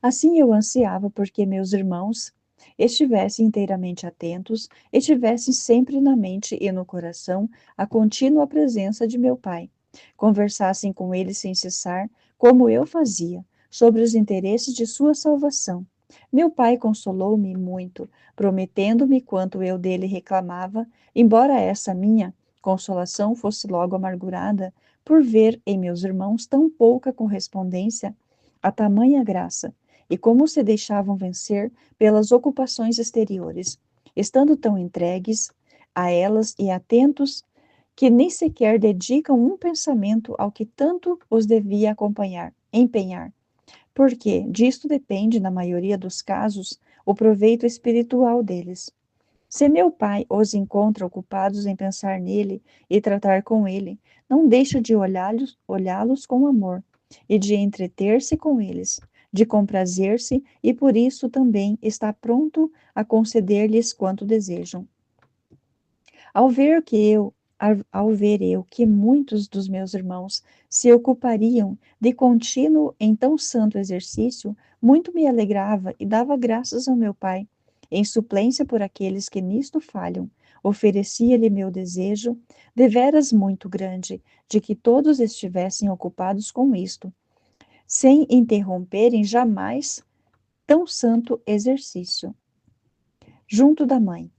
Assim eu ansiava porque meus irmãos estivessem inteiramente atentos e tivessem sempre na mente e no coração a contínua presença de meu Pai. Conversassem com ele sem cessar, como eu fazia, sobre os interesses de sua salvação. Meu pai consolou-me muito, prometendo-me quanto eu dele reclamava, embora essa minha consolação fosse logo amargurada, por ver em meus irmãos tão pouca correspondência a tamanha graça, e como se deixavam vencer pelas ocupações exteriores, estando tão entregues a elas e atentos que nem sequer dedicam um pensamento ao que tanto os devia empenhar, porque disto depende, na maioria dos casos, o proveito espiritual deles. Se meu pai os encontra ocupados em pensar nele e tratar com ele, não deixa de olhá-los com amor e de entreter-se com eles, de comprazer-se e por isso também está pronto a conceder-lhes quanto desejam. Ao ver que eu, ao ver eu que muitos dos meus irmãos se ocupariam de contínuo em tão santo exercício, muito me alegrava e dava graças ao meu Pai, em suplência por aqueles que nisto falham. Oferecia-lhe meu desejo, deveras muito grande, de que todos estivessem ocupados com isto, sem interromperem jamais tão santo exercício. Junto da mãe.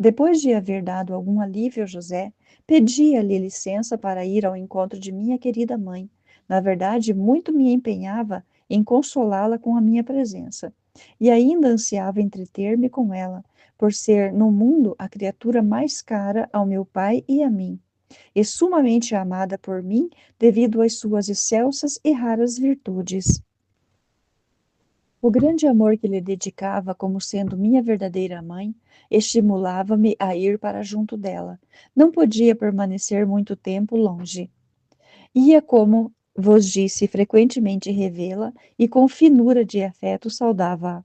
Depois de haver dado algum alívio a José, pedia-lhe licença para ir ao encontro de minha querida mãe. Na verdade, muito me empenhava em consolá-la com a minha presença, e ainda ansiava entreter-me com ela, por ser no mundo a criatura mais cara ao meu pai e a mim, e sumamente amada por mim devido às suas excelsas e raras virtudes. O grande amor que lhe dedicava como sendo minha verdadeira mãe, estimulava-me a ir para junto dela. Não podia permanecer muito tempo longe. Ia, como vos disse, frequentemente revê-la e com finura de afeto saudava-a.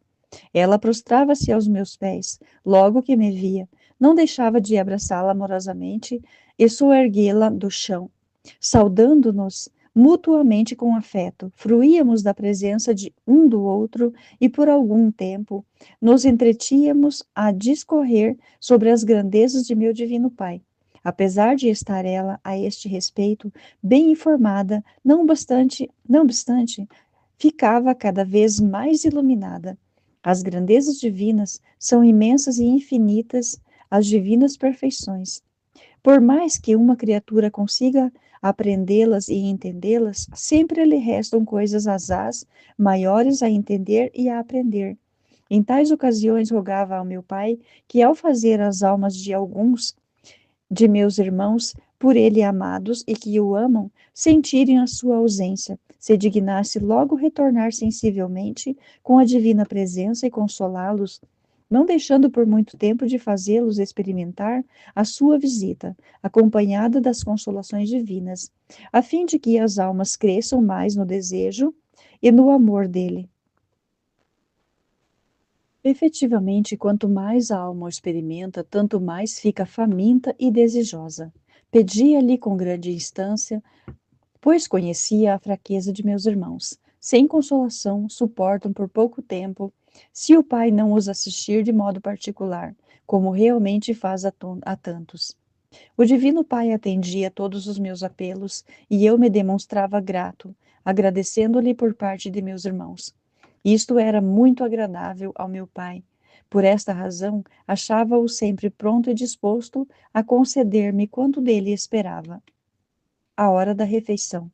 Ela prostrava-se aos meus pés, logo que me via. Não deixava de abraçá-la amorosamente e soerguê-la do chão, saudando-nos mutuamente com afeto. Fruíamos da presença de um do outro e por algum tempo nos entretínhamos a discorrer sobre as grandezas de meu divino Pai. Apesar de estar ela, a este respeito, bem informada, não obstante, ficava cada vez mais iluminada. As grandezas divinas são imensas e infinitas, as divinas perfeições. Por mais que uma criatura consiga aprendê-las e entendê-las, sempre lhe restam coisas asaz maiores a entender e a aprender. Em tais ocasiões rogava ao meu pai que, ao fazer as almas de alguns de meus irmãos, por ele amados e que o amam, sentirem a sua ausência, se dignasse logo retornar sensivelmente com a divina presença e consolá-los, não deixando por muito tempo de fazê-los experimentar a sua visita, acompanhada das consolações divinas, a fim de que as almas cresçam mais no desejo e no amor dele. Efetivamente, quanto mais a alma o experimenta, tanto mais fica faminta e desejosa. Pedia-lhe com grande instância, pois conhecia a fraqueza de meus irmãos. Sem consolação, suportam por pouco tempo, se o Pai não os assistir de modo particular, como realmente faz a tantos. O Divino Pai atendia todos os meus apelos e eu me demonstrava grato, agradecendo-lhe por parte de meus irmãos. Isto era muito agradável ao meu pai. Por esta razão, achava-o sempre pronto e disposto a conceder-me quanto dele esperava. A hora da refeição.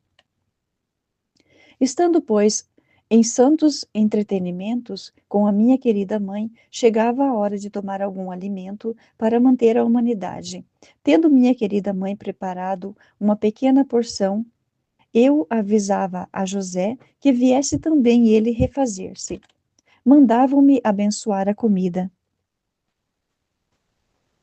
Estando, pois, em santos entretenimentos com a minha querida mãe, chegava a hora de tomar algum alimento para manter a humanidade. Tendo minha querida mãe preparado uma pequena porção, eu avisava a José que viesse também ele refazer-se. Mandavam-me abençoar a comida.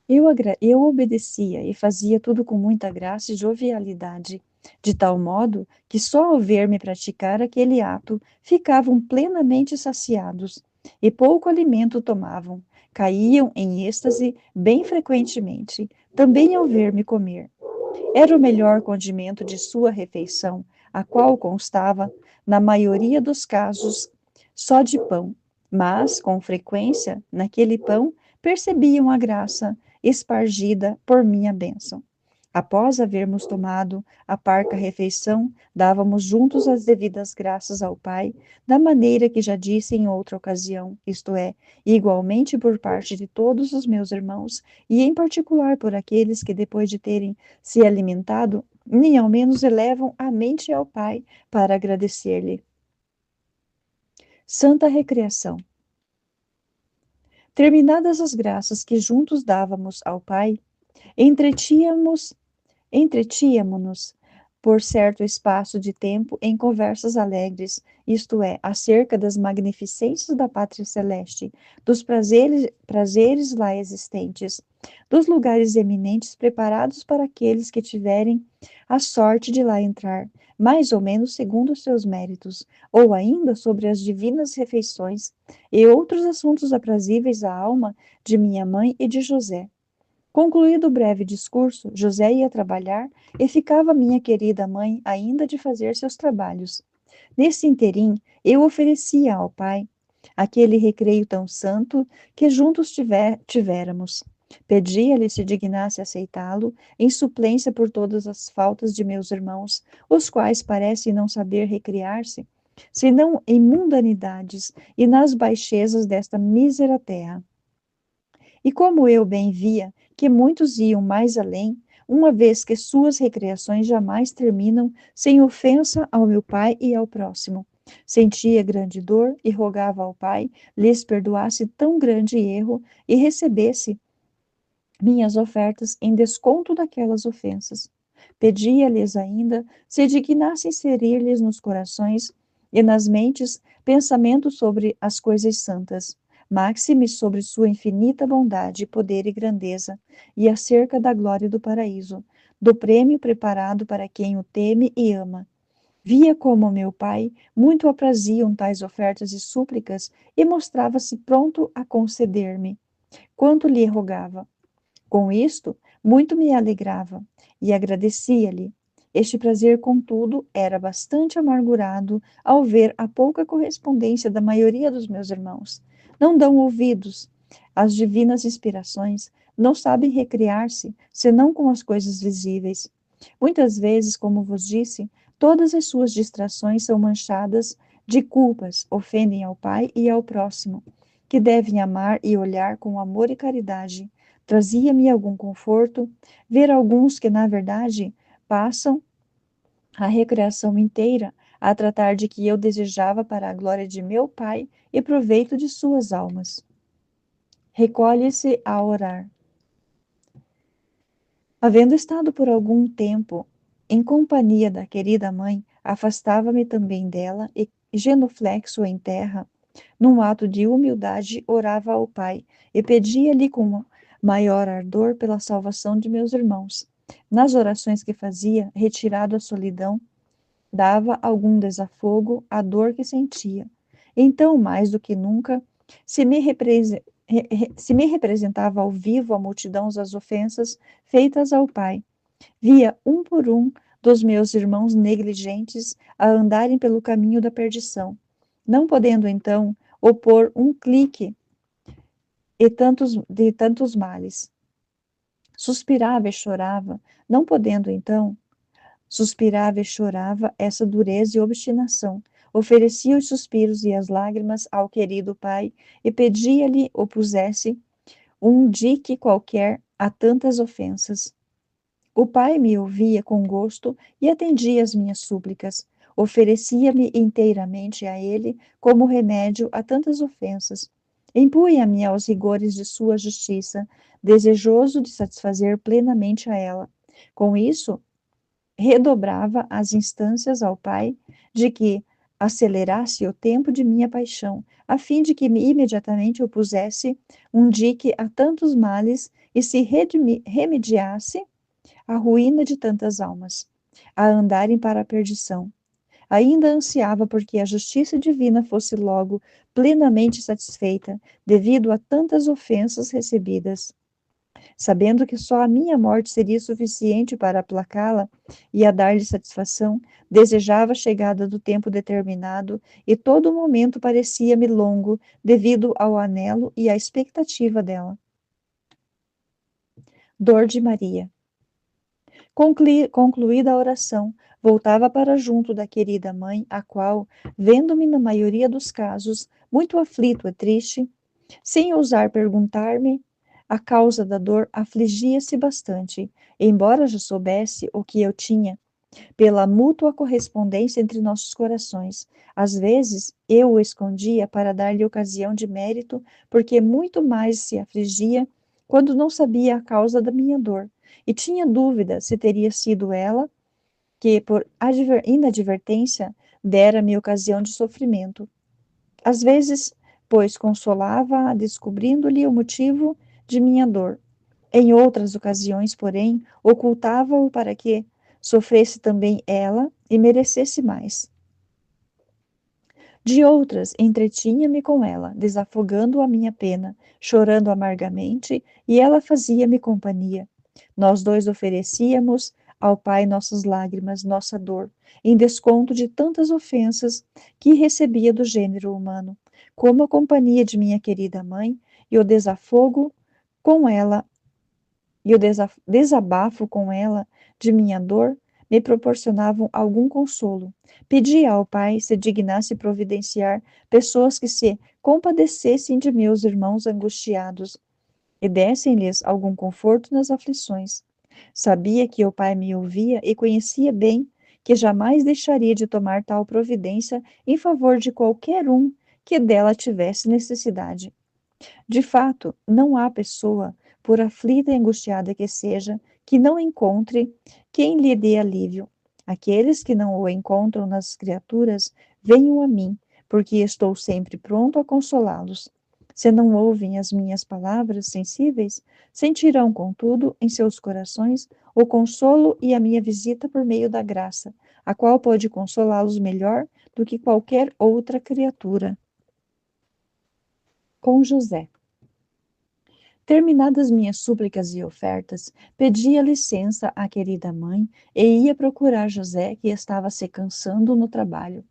Eu obedecia e fazia tudo com muita graça e jovialidade, de tal modo que só ao ver-me praticar aquele ato ficavam plenamente saciados e pouco alimento tomavam, caíam em êxtase bem frequentemente, também ao ver-me comer. Era o melhor condimento de sua refeição, a qual constava, na maioria dos casos, só de pão, mas, com frequência, naquele pão, percebiam a graça espargida por minha bênção. Após havermos tomado a parca refeição, dávamos juntos as devidas graças ao Pai, da maneira que já disse em outra ocasião, isto é, igualmente por parte de todos os meus irmãos, e em particular por aqueles que, depois de terem se alimentado, nem ao menos elevam a mente ao Pai para agradecer-lhe. Santa Recreação. Terminadas as graças que juntos dávamos ao Pai, entretíamos Entretíamo-nos por certo espaço de tempo em conversas alegres, isto é, acerca das magnificências da pátria celeste, dos prazeres lá existentes, dos lugares eminentes preparados para aqueles que tiverem a sorte de lá entrar, mais ou menos segundo os seus méritos, ou ainda sobre as divinas refeições e outros assuntos aprazíveis à alma de minha mãe e de José. Concluído o breve discurso, José ia trabalhar e ficava minha querida mãe ainda de fazer seus trabalhos. Nesse interim, eu oferecia ao pai aquele recreio tão santo que juntos tivéramos. Pedia-lhe se dignasse aceitá-lo, em suplência por todas as faltas de meus irmãos, os quais parecem não saber recriar-se, senão em mundanidades e nas baixezas desta mísera terra. E como eu bem via que muitos iam mais além, uma vez que suas recreações jamais terminam sem ofensa ao meu pai e ao próximo, sentia grande dor e rogava ao Pai lhes perdoasse tão grande erro e recebesse minhas ofertas em desconto daquelas ofensas. Pedia-lhes ainda se dignasse inserir-lhes nos corações e nas mentes pensamentos sobre as coisas santas, máxime sobre sua infinita bondade, poder e grandeza, e acerca da glória do paraíso, do prêmio preparado para quem o teme e ama. Via como meu pai muito apraziam tais ofertas e súplicas e mostrava-se pronto a conceder-me quanto lhe rogava. Com isto, muito me alegrava e agradecia-lhe. Este prazer, contudo, era bastante amargurado ao ver a pouca correspondência da maioria dos meus irmãos. Não dão ouvidos às divinas inspirações, não sabem recriar-se, senão com as coisas visíveis. Muitas vezes, como vos disse, todas as suas distrações são manchadas de culpas, ofendem ao Pai e ao próximo, que devem amar e olhar com amor e caridade. Trazia-me algum conforto ver alguns que, na verdade, passam a recreação inteira a tratar de que eu desejava para a glória de meu Pai e proveito de suas almas. Recolhe-se a orar. Havendo estado por algum tempo em companhia da querida mãe, afastava-me também dela e, genuflexo em terra, num ato de humildade, orava ao Pai e pedia-lhe com maior ardor pela salvação de meus irmãos. Nas orações que fazia, retirado à solidão, dava algum desafogo à dor que sentia. Então, mais do que nunca, se me, se me representava ao vivo a multidão das ofensas feitas ao Pai, via um por um dos meus irmãos negligentes a andarem pelo caminho da perdição, não podendo então opor um clique de tantos males. Suspirava e chorava, não podendo então, suspirava e chorava essa dureza e obstinação. Oferecia os suspiros e as lágrimas ao querido Pai e pedia-lhe opusesse um dique qualquer a tantas ofensas. O Pai me ouvia com gosto e atendia às minhas súplicas. Oferecia-me inteiramente a ele como remédio a tantas ofensas. Impunha-me aos rigores de sua justiça, desejoso de satisfazer plenamente a ela. Com isso, redobrava as instâncias ao Pai de que acelerasse o tempo de minha paixão, a fim de que me imediatamente opusesse um dique a tantos males e se remediasse a ruína de tantas almas, a andarem para a perdição. Ainda ansiava porque a justiça divina fosse logo plenamente satisfeita, devido a tantas ofensas recebidas. Sabendo que só a minha morte seria suficiente para aplacá-la e a dar-lhe satisfação, desejava a chegada do tempo determinado e todo momento parecia-me longo devido ao anelo e à expectativa dela. Dor de Maria. Concluída a oração, voltava para junto da querida mãe, a qual, vendo-me na maioria dos casos, muito aflito e triste, sem ousar perguntar-me a causa da dor, afligia-se bastante, embora já soubesse o que eu tinha, pela mútua correspondência entre nossos corações. Às vezes, eu o escondia para dar-lhe ocasião de mérito, porque muito mais se afligia quando não sabia a causa da minha dor, e tinha dúvida se teria sido ela que, por inadvertência, dera-me ocasião de sofrimento. Às vezes, pois, consolava-a descobrindo-lhe o motivo de minha dor. Em outras ocasiões, porém, ocultava-o para que sofresse também ela e merecesse mais. De outras, entretinha-me com ela, desafogando a minha pena, chorando amargamente, e ela fazia-me companhia. Nós dois oferecíamos ao Pai nossas lágrimas, nossa dor, em desconto de tantas ofensas que recebia do gênero humano, como a companhia de minha querida mãe e o desafogo com ela e o desabafo com ela de minha dor me proporcionavam algum consolo. Pedi ao Pai se dignasse providenciar pessoas que se compadecessem de meus irmãos angustiados e dessem-lhes algum conforto nas aflições. Sabia que o Pai me ouvia e conhecia bem que jamais deixaria de tomar tal providência em favor de qualquer um que dela tivesse necessidade. De fato, não há pessoa, por aflita e angustiada que seja, que não encontre quem lhe dê alívio. Aqueles que não o encontram nas criaturas, venham a mim, porque estou sempre pronto a consolá-los. Se não ouvem as minhas palavras sensíveis, sentirão, contudo, em seus corações o consolo e a minha visita por meio da graça, a qual pode consolá-los melhor do que qualquer outra criatura. Com José. Terminadas minhas súplicas e ofertas, pedia licença à querida mãe e ia procurar José, que estava se cansando no trabalho.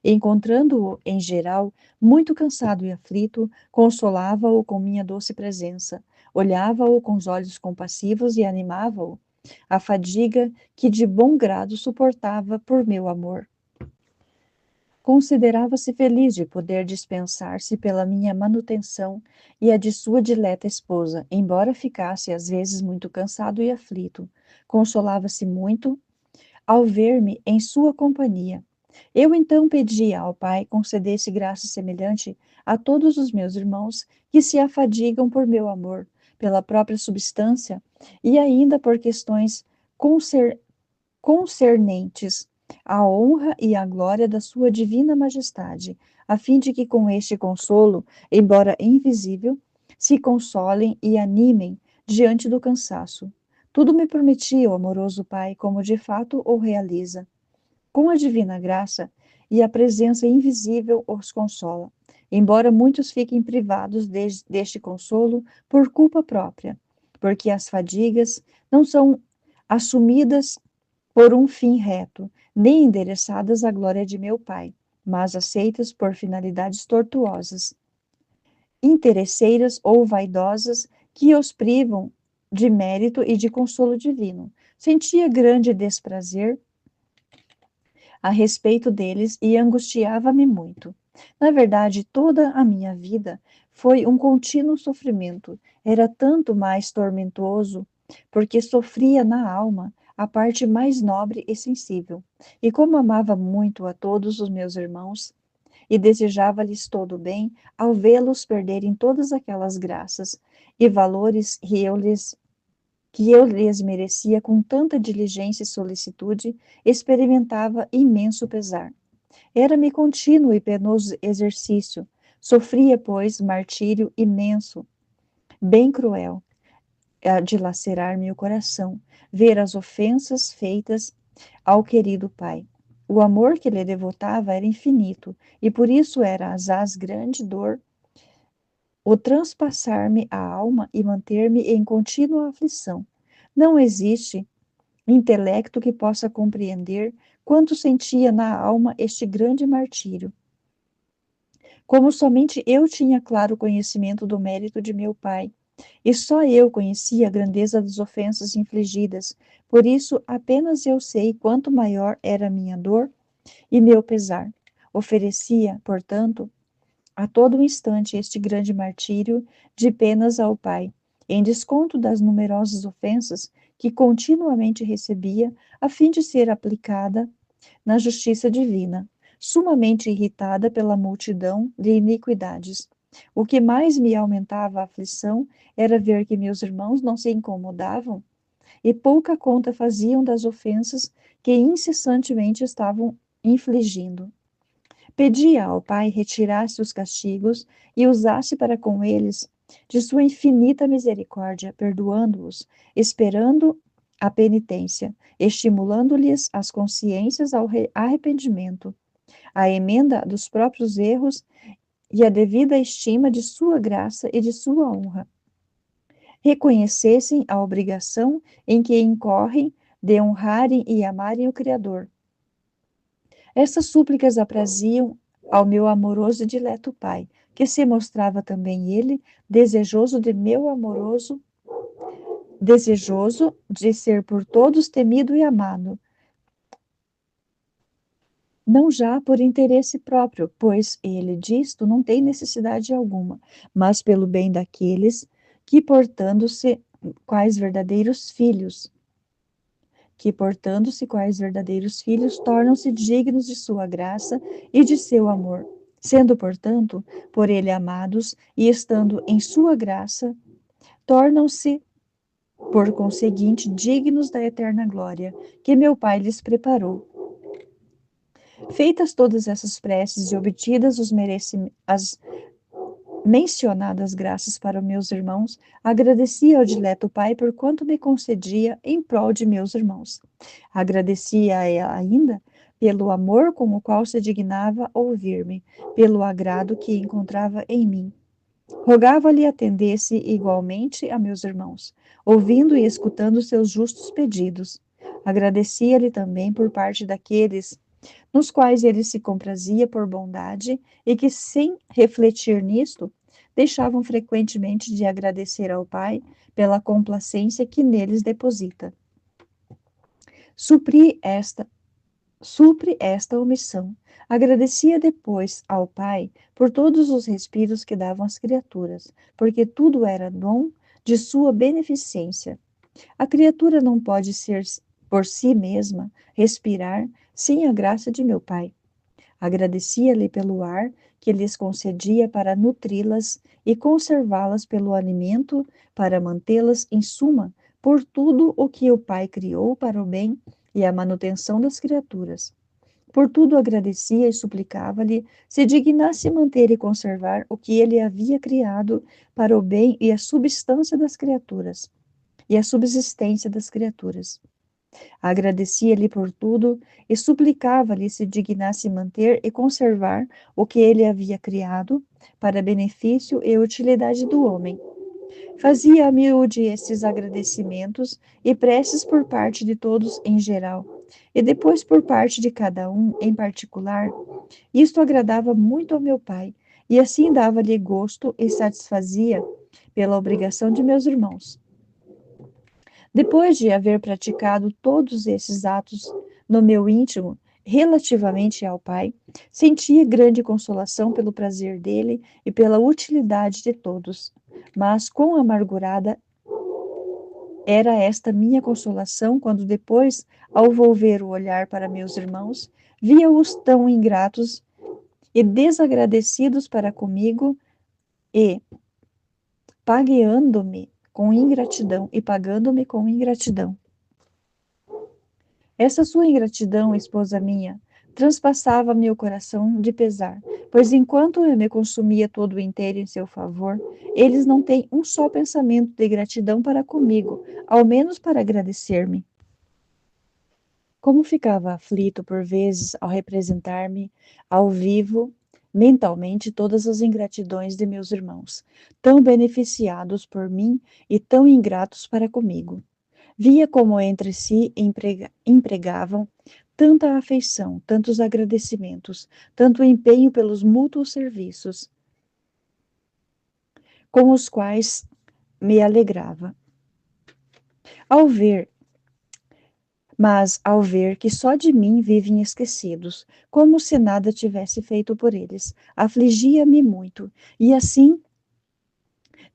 Encontrando-o, em geral, muito cansado e aflito, consolava-o com minha doce presença, olhava-o com os olhos compassivos e animava-o, a fadiga que de bom grado suportava por meu amor. Considerava-se feliz de poder dispensar-se pela minha manutenção e a de sua dileta esposa, embora ficasse às vezes muito cansado e aflito. Consolava-se muito ao ver-me em sua companhia. Eu então pedia ao Pai concedesse graça semelhante a todos os meus irmãos que se afadigam por meu amor, pela própria substância e ainda por questões concernentes à honra e à glória da sua divina majestade, a fim de que com este consolo, embora invisível, se consolem e animem diante do cansaço. Tudo me prometia o amoroso Pai, como de fato o realiza. Com a divina graça e a presença invisível os consola, embora muitos fiquem privados deste consolo por culpa própria, porque as fadigas não são assumidas por um fim reto, nem endereçadas à glória de meu Pai, mas aceitas por finalidades tortuosas, interesseiras ou vaidosas que os privam de mérito e de consolo divino. Sentia grande desprazer a respeito deles e angustiava-me muito. Na verdade, toda a minha vida foi um contínuo sofrimento. Era tanto mais tormentoso porque sofria na alma a parte mais nobre e sensível. E como amava muito a todos os meus irmãos e desejava-lhes todo o bem, ao vê-los perderem todas aquelas graças e valores que eu lhes merecia com tanta diligência e solicitude, experimentava imenso pesar. Era-me contínuo e penoso exercício. Sofria, pois, martírio imenso, bem cruel, a dilacerar-me o coração, ver as ofensas feitas ao querido Pai. O amor que lhe devotava era infinito, e por isso era asaz grande dor o transpassar-me a alma e manter-me em contínua aflição. Não existe intelecto que possa compreender quanto sentia na alma este grande martírio. Como somente eu tinha claro conhecimento do mérito de meu pai, e só eu conhecia a grandeza das ofensas infligidas, por isso apenas eu sei quanto maior era a minha dor e meu pesar. Oferecia, portanto, a todo instante este grande martírio de penas ao pai, em desconto das numerosas ofensas que continuamente recebia, a fim de ser aplicada na justiça divina, sumamente irritada pela multidão de iniquidades. O que mais me aumentava a aflição era ver que meus irmãos não se incomodavam e pouca conta faziam das ofensas que incessantemente estavam infligindo. Pedia ao Pai retirasse os castigos e usasse para com eles de sua infinita misericórdia, perdoando-os, esperando a penitência, estimulando-lhes as consciências ao arrependimento, a emenda dos próprios erros e a devida estima de sua graça e de sua honra. Reconhecessem a obrigação em que incorrem de honrarem e amarem o Criador. Estas súplicas apraziam ao meu amoroso e dileto Pai, que se mostrava também ele desejoso de ser por todos temido e amado, não já por interesse próprio, pois ele disto não tem necessidade alguma, mas pelo bem daqueles que, portando-se quais verdadeiros filhos, tornam-se dignos de sua graça e de seu amor, sendo, portanto, por ele amados e estando em sua graça, tornam-se, por conseguinte, dignos da eterna glória que meu Pai lhes preparou. Feitas todas essas preces e obtidas as mencionadas graças para meus irmãos, agradecia ao dileto Pai por quanto me concedia em prol de meus irmãos. Agradecia ainda pelo amor com o qual se dignava ouvir-me, pelo agrado que encontrava em mim. Rogava-lhe atendesse igualmente a meus irmãos, ouvindo e escutando seus justos pedidos. Agradecia-lhe também por parte daqueles nos quais ele se comprazia por bondade e que, sem refletir nisto, deixavam frequentemente de agradecer ao Pai pela complacência que neles deposita. Supre esta omissão. Agradecia depois ao Pai por todos os respiros que davam às criaturas, porque tudo era dom de sua beneficência. A criatura não pode ser por si mesma, respirar, sem a graça de meu Pai. Agradecia-lhe pelo ar que lhes concedia para nutri-las e conservá-las, pelo alimento para mantê-las, em suma, por tudo o que o Pai criou para o bem e a manutenção das criaturas. Por tudo agradecia e suplicava-lhe se dignasse manter e conservar o que ele havia criado para o bem e a substância das criaturas, e a subsistência das criaturas. Agradecia-lhe por tudo e suplicava-lhe se dignasse manter e conservar o que ele havia criado para benefício e utilidade do homem. Fazia a miúde estes agradecimentos e preces por parte de todos em geral, e depois por parte de cada um em particular. Isto agradava muito ao meu pai, e assim dava-lhe gosto e satisfazia pela obrigação de meus irmãos. Depois de haver praticado todos esses atos no meu íntimo, relativamente ao Pai, sentia grande consolação pelo prazer dele e pela utilidade de todos. Mas quão amargurada era esta minha consolação quando depois, ao volver o olhar para meus irmãos, via-os tão ingratos e desagradecidos para comigo e pagando-me com ingratidão. Essa sua ingratidão, esposa minha, transpassava meu coração de pesar, pois enquanto eu me consumia todo inteiro em seu favor, eles não têm um só pensamento de gratidão para comigo, ao menos para agradecer-me. Como ficava aflito por vezes ao representar-me ao vivo mentalmente todas as ingratidões de meus irmãos, tão beneficiados por mim e tão ingratos para comigo. Via como entre si empregavam tanta afeição, tantos agradecimentos, tanto empenho pelos mútuos serviços, com os quais me alegrava. Ao ver que só de mim vivem esquecidos, como se nada tivesse feito por eles, afligia-me muito, e assim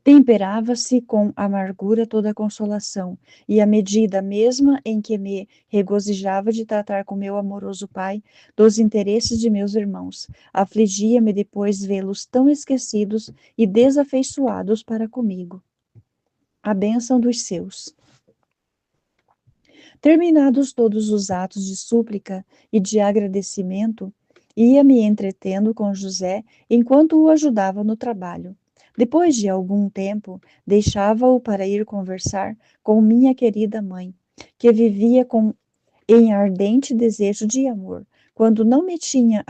temperava-se com amargura toda a consolação, e à medida mesma em que me regozijava de tratar com meu amoroso Pai dos interesses de meus irmãos, afligia-me depois vê-los tão esquecidos e desafeiçoados para comigo. A bênção dos seus. Terminados todos os atos de súplica e de agradecimento, ia-me entretendo com José enquanto o ajudava no trabalho. Depois de algum tempo, deixava-o para ir conversar com minha querida mãe, que vivia em ardente desejo de amor, quando não me tinha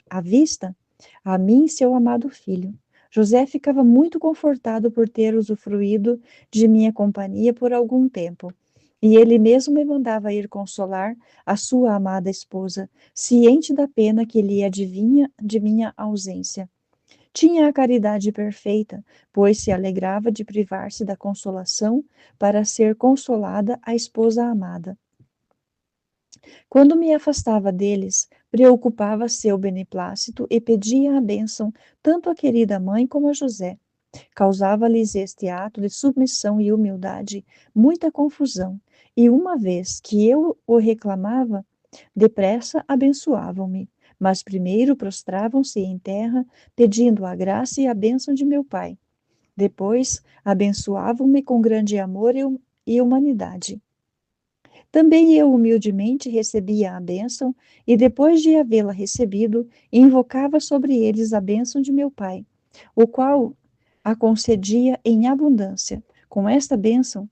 à vista, a mim, seu amado filho. José ficava muito confortado por ter usufruído de minha companhia por algum tempo, e ele mesmo me mandava ir consolar a sua amada esposa, ciente da pena que lhe adivinha de minha ausência. Tinha a caridade perfeita, pois se alegrava de privar-se da consolação para ser consolada a esposa amada. Quando me afastava deles, preocupava seu beneplácito e pedia a bênção tanto à querida mãe como a José. Causava-lhes este ato de submissão e humildade muita confusão, e uma vez que eu o reclamava, depressa abençoavam-me, mas primeiro prostravam-se em terra, pedindo a graça e a bênção de meu pai. Depois abençoavam-me com grande amor e humanidade. Também eu humildemente recebia a bênção, e depois de havê-la recebido, invocava sobre eles a bênção de meu pai, o qual a concedia em abundância. Com esta bênção,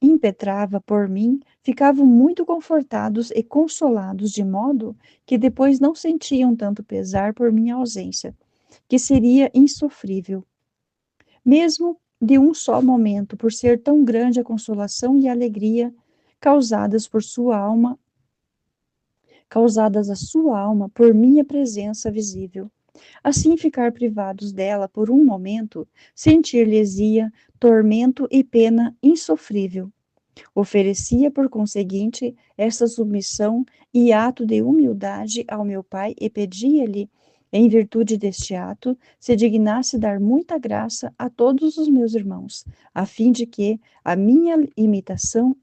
impetrava por mim, ficavam muito confortados e consolados, de modo que depois não sentiam tanto pesar por minha ausência, que seria insofrível, mesmo de um só momento, por ser tão grande a consolação e a alegria causadas por sua alma, causadas à sua alma por minha presença visível. Assim, ficar privados dela por um momento, sentir-lhes-ia tormento e pena insofrível. Oferecia, por conseguinte, essa submissão e ato de humildade ao meu pai e pedia-lhe, em virtude deste ato, se dignasse dar muita graça a todos os meus irmãos, a fim de que a minha imitação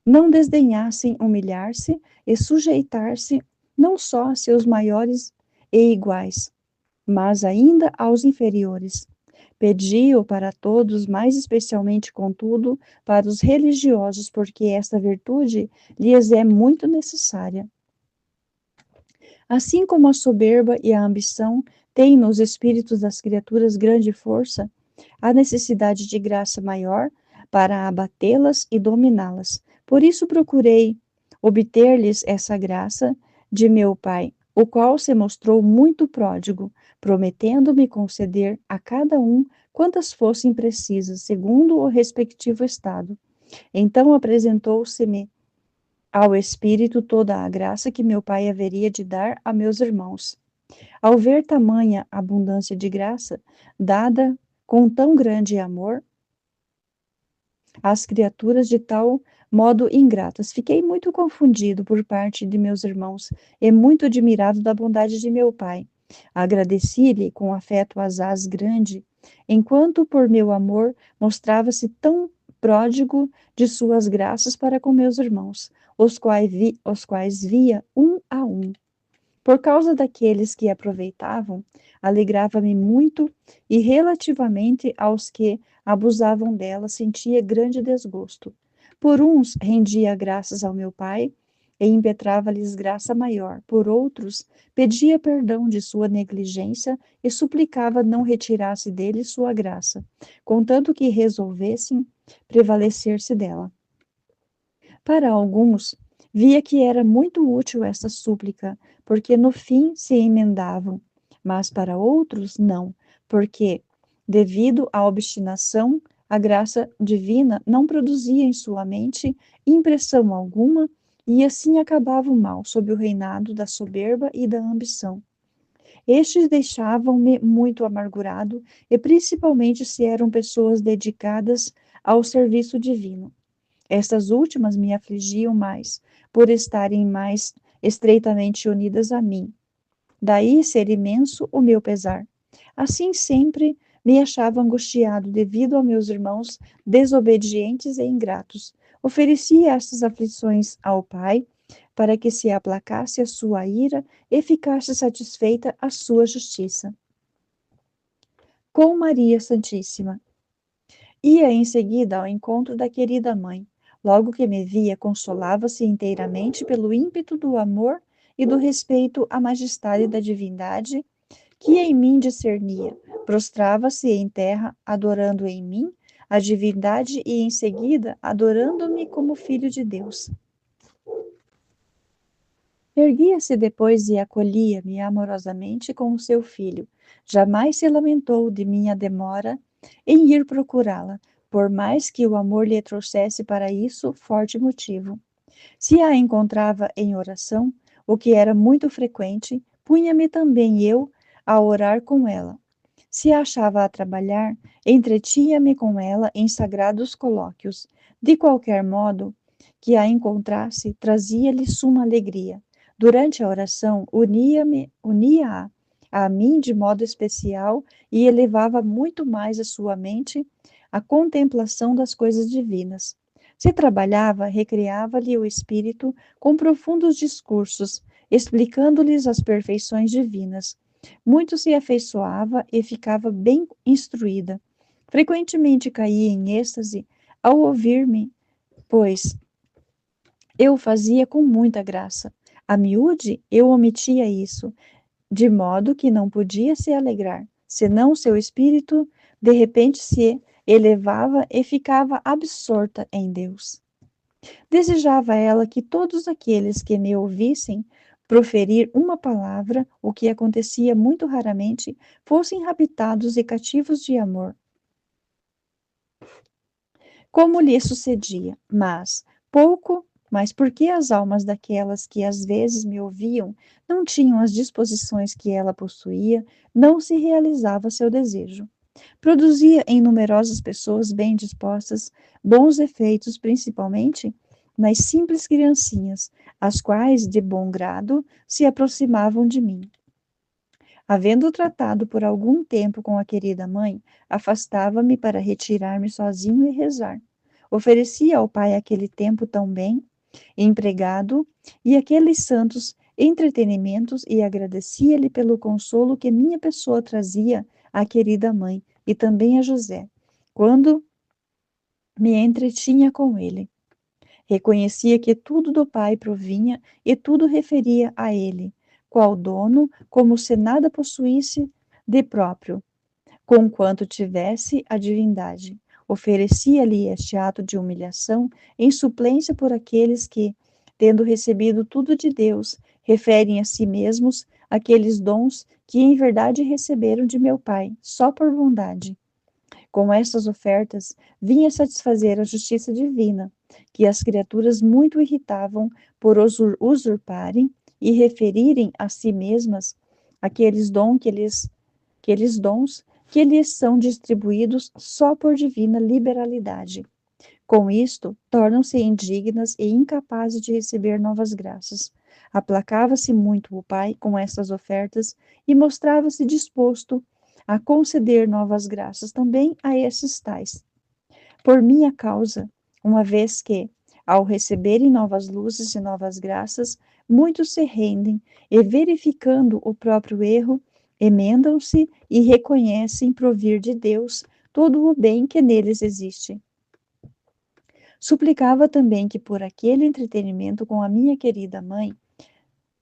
não desdenhassem humilhar-se e sujeitar-se não só a seus maiores e iguais, mas ainda aos inferiores. Pedi-o para todos, mais especialmente, contudo, para os religiosos, porque esta virtude lhes é muito necessária. Assim como a soberba e a ambição têm nos espíritos das criaturas grande força, há necessidade de graça maior para abatê-las e dominá-las. Por isso procurei obter-lhes essa graça de meu Pai, o qual se mostrou muito pródigo, prometendo-me conceder a cada um quantas fossem precisas, segundo o respectivo estado. Então apresentou-se-me ao Espírito toda a graça que meu Pai haveria de dar a meus irmãos. Ao ver tamanha abundância de graça, dada com tão grande amor às criaturas de tal modo ingratas, fiquei muito confundido por parte de meus irmãos e muito admirado da bondade de meu pai. Agradeci-lhe com afeto asaz grande, enquanto por meu amor mostrava-se tão pródigo de suas graças para com meus irmãos, os quais via um a um. Por causa daqueles que aproveitavam, alegrava-me muito, e relativamente aos que abusavam dela, sentia grande desgosto. Por uns, rendia graças ao meu Pai e impetrava-lhes graça maior. Por outros, pedia perdão de sua negligência e suplicava não retirasse deles sua graça, contanto que resolvessem prevalecer-se dela. Para alguns, via que era muito útil esta súplica, porque no fim se emendavam, mas para outros não, porque, devido à obstinação, a graça divina não produzia em sua mente impressão alguma e assim acabava o mal sob o reinado da soberba e da ambição. Estes deixavam-me muito amargurado, e principalmente se eram pessoas dedicadas ao serviço divino. Estas últimas me afligiam mais, por estarem mais estreitamente unidas a mim. Daí ser imenso o meu pesar. Assim sempre me achava angustiado devido a meus irmãos desobedientes e ingratos. Oferecia estas aflições ao Pai, para que se aplacasse a sua ira e ficasse satisfeita a sua justiça. Com Maria Santíssima. Ia em seguida ao encontro da querida mãe. Logo que me via, consolava-se inteiramente pelo ímpeto do amor e do respeito à majestade da divindade que em mim discernia. Prostrava-se em terra, adorando em mim a divindade e em seguida adorando-me como filho de Deus. Erguia-se depois e acolhia-me amorosamente como seu filho. Jamais se lamentou de minha demora em ir procurá-la, por mais que o amor lhe trouxesse para isso forte motivo. Se a encontrava em oração, o que era muito frequente, punha-me também eu a orar com ela. Se a achava a trabalhar, entretinha-me com ela em sagrados colóquios. De qualquer modo que a encontrasse, trazia-lhe suma alegria. Durante a oração, unia-a a mim de modo especial e elevava muito mais a sua mente à contemplação das coisas divinas. Se trabalhava, recreava-lhe o espírito com profundos discursos, explicando-lhes as perfeições divinas. Muito se afeiçoava e ficava bem instruída. Frequentemente caía em êxtase ao ouvir-me, pois eu fazia com muita graça. A miúde, eu omitia isso, de modo que não podia se alegrar, senão seu espírito de repente se elevava e ficava absorta em Deus. Desejava ela que todos aqueles que me ouvissem proferir uma palavra, o que acontecia muito raramente, fossem raptados e cativos de amor, como lhe sucedia, mas porque as almas daquelas que às vezes me ouviam não tinham as disposições que ela possuía, não se realizava seu desejo. Produzia em numerosas pessoas bem dispostas bons efeitos, principalmente nas simples criancinhas, as quais, de bom grado, se aproximavam de mim. Havendo tratado por algum tempo com a querida mãe, afastava-me para retirar-me sozinho e rezar. Oferecia ao Pai aquele tempo tão bem empregado e aqueles santos entretenimentos e agradecia-lhe pelo consolo que minha pessoa trazia à querida mãe e também a José, quando me entretinha com ele. Reconhecia que tudo do Pai provinha e tudo referia a ele, qual dono, como se nada possuísse de próprio, conquanto tivesse a divindade. Oferecia-lhe este ato de humilhação em suplência por aqueles que, tendo recebido tudo de Deus, referem a si mesmos aqueles dons que em verdade receberam de meu Pai, só por bondade. Com estas ofertas, vinha satisfazer a justiça divina, que as criaturas muito irritavam por usurparem e referirem a si mesmas aqueles dons que lhes são distribuídos só por divina liberalidade. Com isto, tornam-se indignas e incapazes de receber novas graças. Aplacava-se muito o Pai com estas ofertas e mostrava-se disposto a conceder novas graças também a esses tais. Por minha causa, uma vez que, ao receberem novas luzes e novas graças, muitos se rendem e, verificando o próprio erro, emendam-se e reconhecem provir de Deus todo o bem que neles existe. Suplicava também que por aquele entretenimento com a minha querida mãe,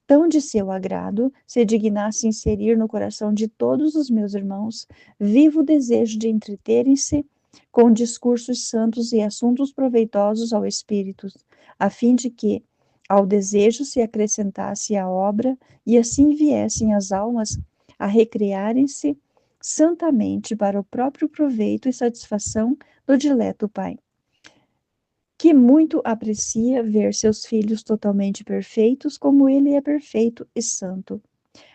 tão de seu agrado, se dignasse inserir no coração de todos os meus irmãos vivo desejo de entreterem-se com discursos santos e assuntos proveitosos ao espírito, a fim de que, ao desejo se acrescentasse a obra e assim viessem as almas a recriarem-se santamente para o próprio proveito e satisfação do dileto Pai, que muito aprecia ver seus filhos totalmente perfeitos, como ele é perfeito e santo.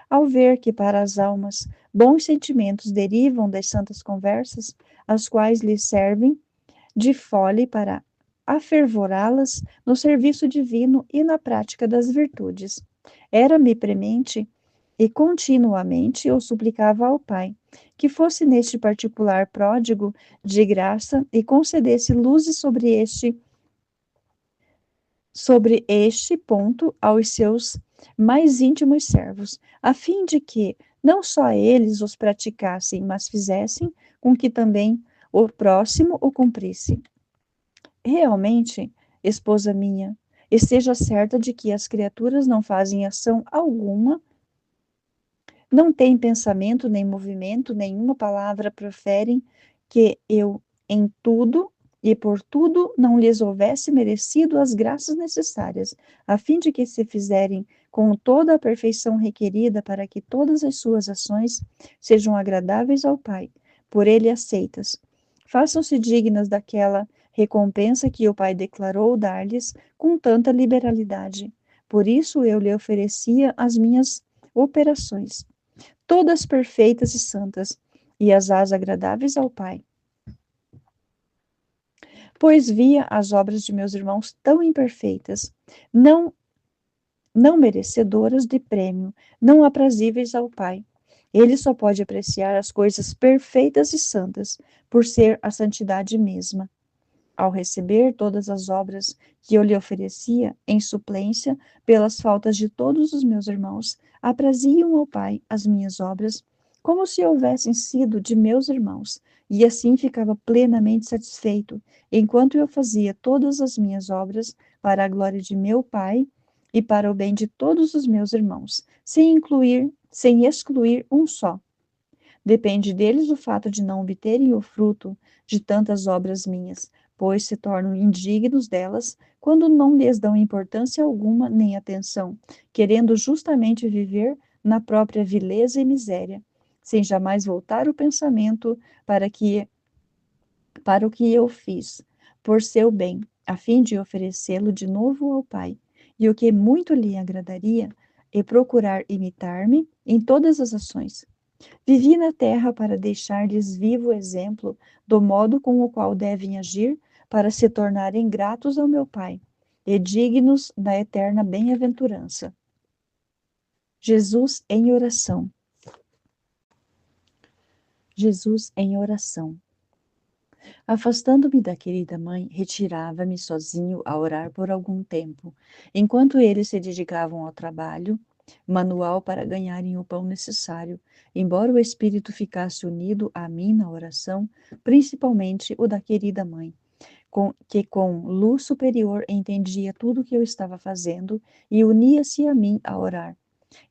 Ao ver que para as almas bons sentimentos derivam das santas conversas, as quais lhes servem de fole para afervorá-las no serviço divino e na prática das virtudes. Era-me premente e continuamente eu suplicava ao Pai que fosse neste particular pródigo de graça e concedesse luzes sobre este ponto aos seus mais íntimos servos, a fim de que não só eles os praticassem, mas fizessem com que também o próximo o cumprisse. Realmente, esposa minha, esteja certa de que as criaturas não fazem ação alguma, não têm pensamento, nem movimento, nenhuma palavra proferem, que eu em tudo e por tudo não lhes houvesse merecido as graças necessárias, a fim de que se fizerem com toda a perfeição requerida para que todas as suas ações sejam agradáveis ao Pai, por ele aceitas. Façam-se dignas daquela recompensa que o Pai declarou dar-lhes com tanta liberalidade. Por isso eu lhe oferecia as minhas operações, todas perfeitas e santas, e as agradáveis ao Pai. Pois via as obras de meus irmãos tão imperfeitas, não merecedoras de prêmio, não aprazíveis ao Pai. Ele só pode apreciar as coisas perfeitas e santas, por ser a santidade mesma. Ao receber todas as obras que eu lhe oferecia em suplência pelas faltas de todos os meus irmãos, apraziam ao Pai as minhas obras, como se houvessem sido de meus irmãos, e assim ficava plenamente satisfeito, enquanto eu fazia todas as minhas obras para a glória de meu Pai e para o bem de todos os meus irmãos, sem excluir um só. Depende deles o fato de não obterem o fruto de tantas obras minhas, pois se tornam indignos delas quando não lhes dão importância alguma nem atenção, querendo justamente viver na própria vileza e miséria, sem jamais voltar o pensamento para o que eu fiz, por seu bem, a fim de oferecê-lo de novo ao Pai. E o que muito lhe agradaria é procurar imitar-me em todas as ações. Vivi na terra para deixar-lhes vivo exemplo do modo com o qual devem agir para se tornarem gratos ao meu Pai e dignos da eterna bem-aventurança. Jesus em oração. Jesus em oração. Afastando-me da querida mãe, retirava-me sozinho a orar por algum tempo, enquanto eles se dedicavam ao trabalho manual para ganharem o pão necessário, embora o espírito ficasse unido a mim na oração, principalmente o da querida mãe, que com luz superior entendia tudo o que eu estava fazendo e unia-se a mim a orar.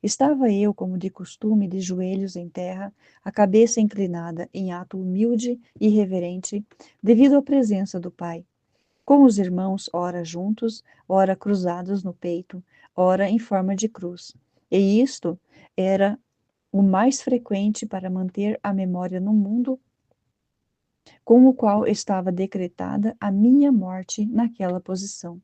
Estava eu, como de costume, de joelhos em terra, a cabeça inclinada, em ato humilde e reverente, devido à presença do Pai, com os irmãos, ora juntos, ora cruzados no peito, ora em forma de cruz. E isto era o mais frequente para manter a memória no mundo com o qual estava decretada a minha morte naquela posição.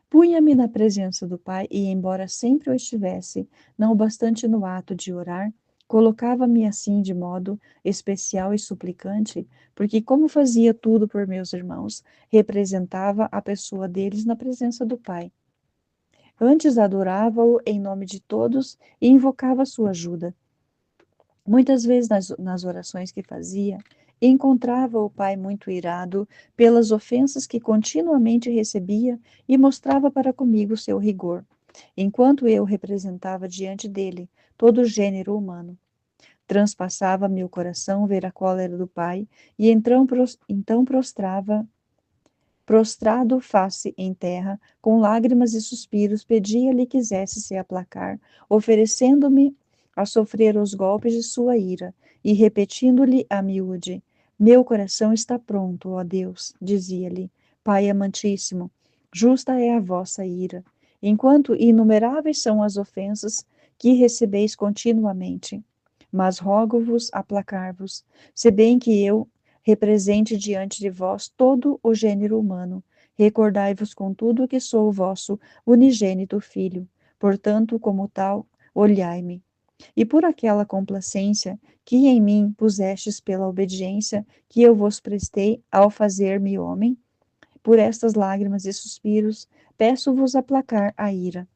Punha-me na presença do Pai e, embora sempre o estivesse, não bastante no ato de orar, colocava-me assim de modo especial e suplicante, porque, como fazia tudo por meus irmãos, representava a pessoa deles na presença do Pai. Antes adorava-o em nome de todos e invocava sua ajuda. Muitas vezes nas orações que fazia, encontrava o pai muito irado pelas ofensas que continuamente recebia e mostrava para comigo seu rigor, enquanto eu representava diante dele todo o gênero humano. Transpassava meu coração ver a cólera do pai e então prostrado face em terra, com lágrimas e suspiros, pedia-lhe quisesse se aplacar, oferecendo-me a sofrer os golpes de sua ira, e repetindo-lhe a miúde: Meu coração está pronto, ó Deus, dizia-lhe, Pai amantíssimo, justa é a vossa ira. Enquanto inumeráveis são as ofensas que recebeis continuamente. Mas rogo-vos aplacar-vos, se bem que eu represente diante de vós todo o gênero humano. Recordai-vos, contudo, que sou o vosso unigênito filho. Portanto, como tal, olhai-me. E por aquela complacência que em mim pusestes pela obediência que eu vos prestei ao fazer-me homem, por estas lágrimas e suspiros, peço-vos aplacar a ira.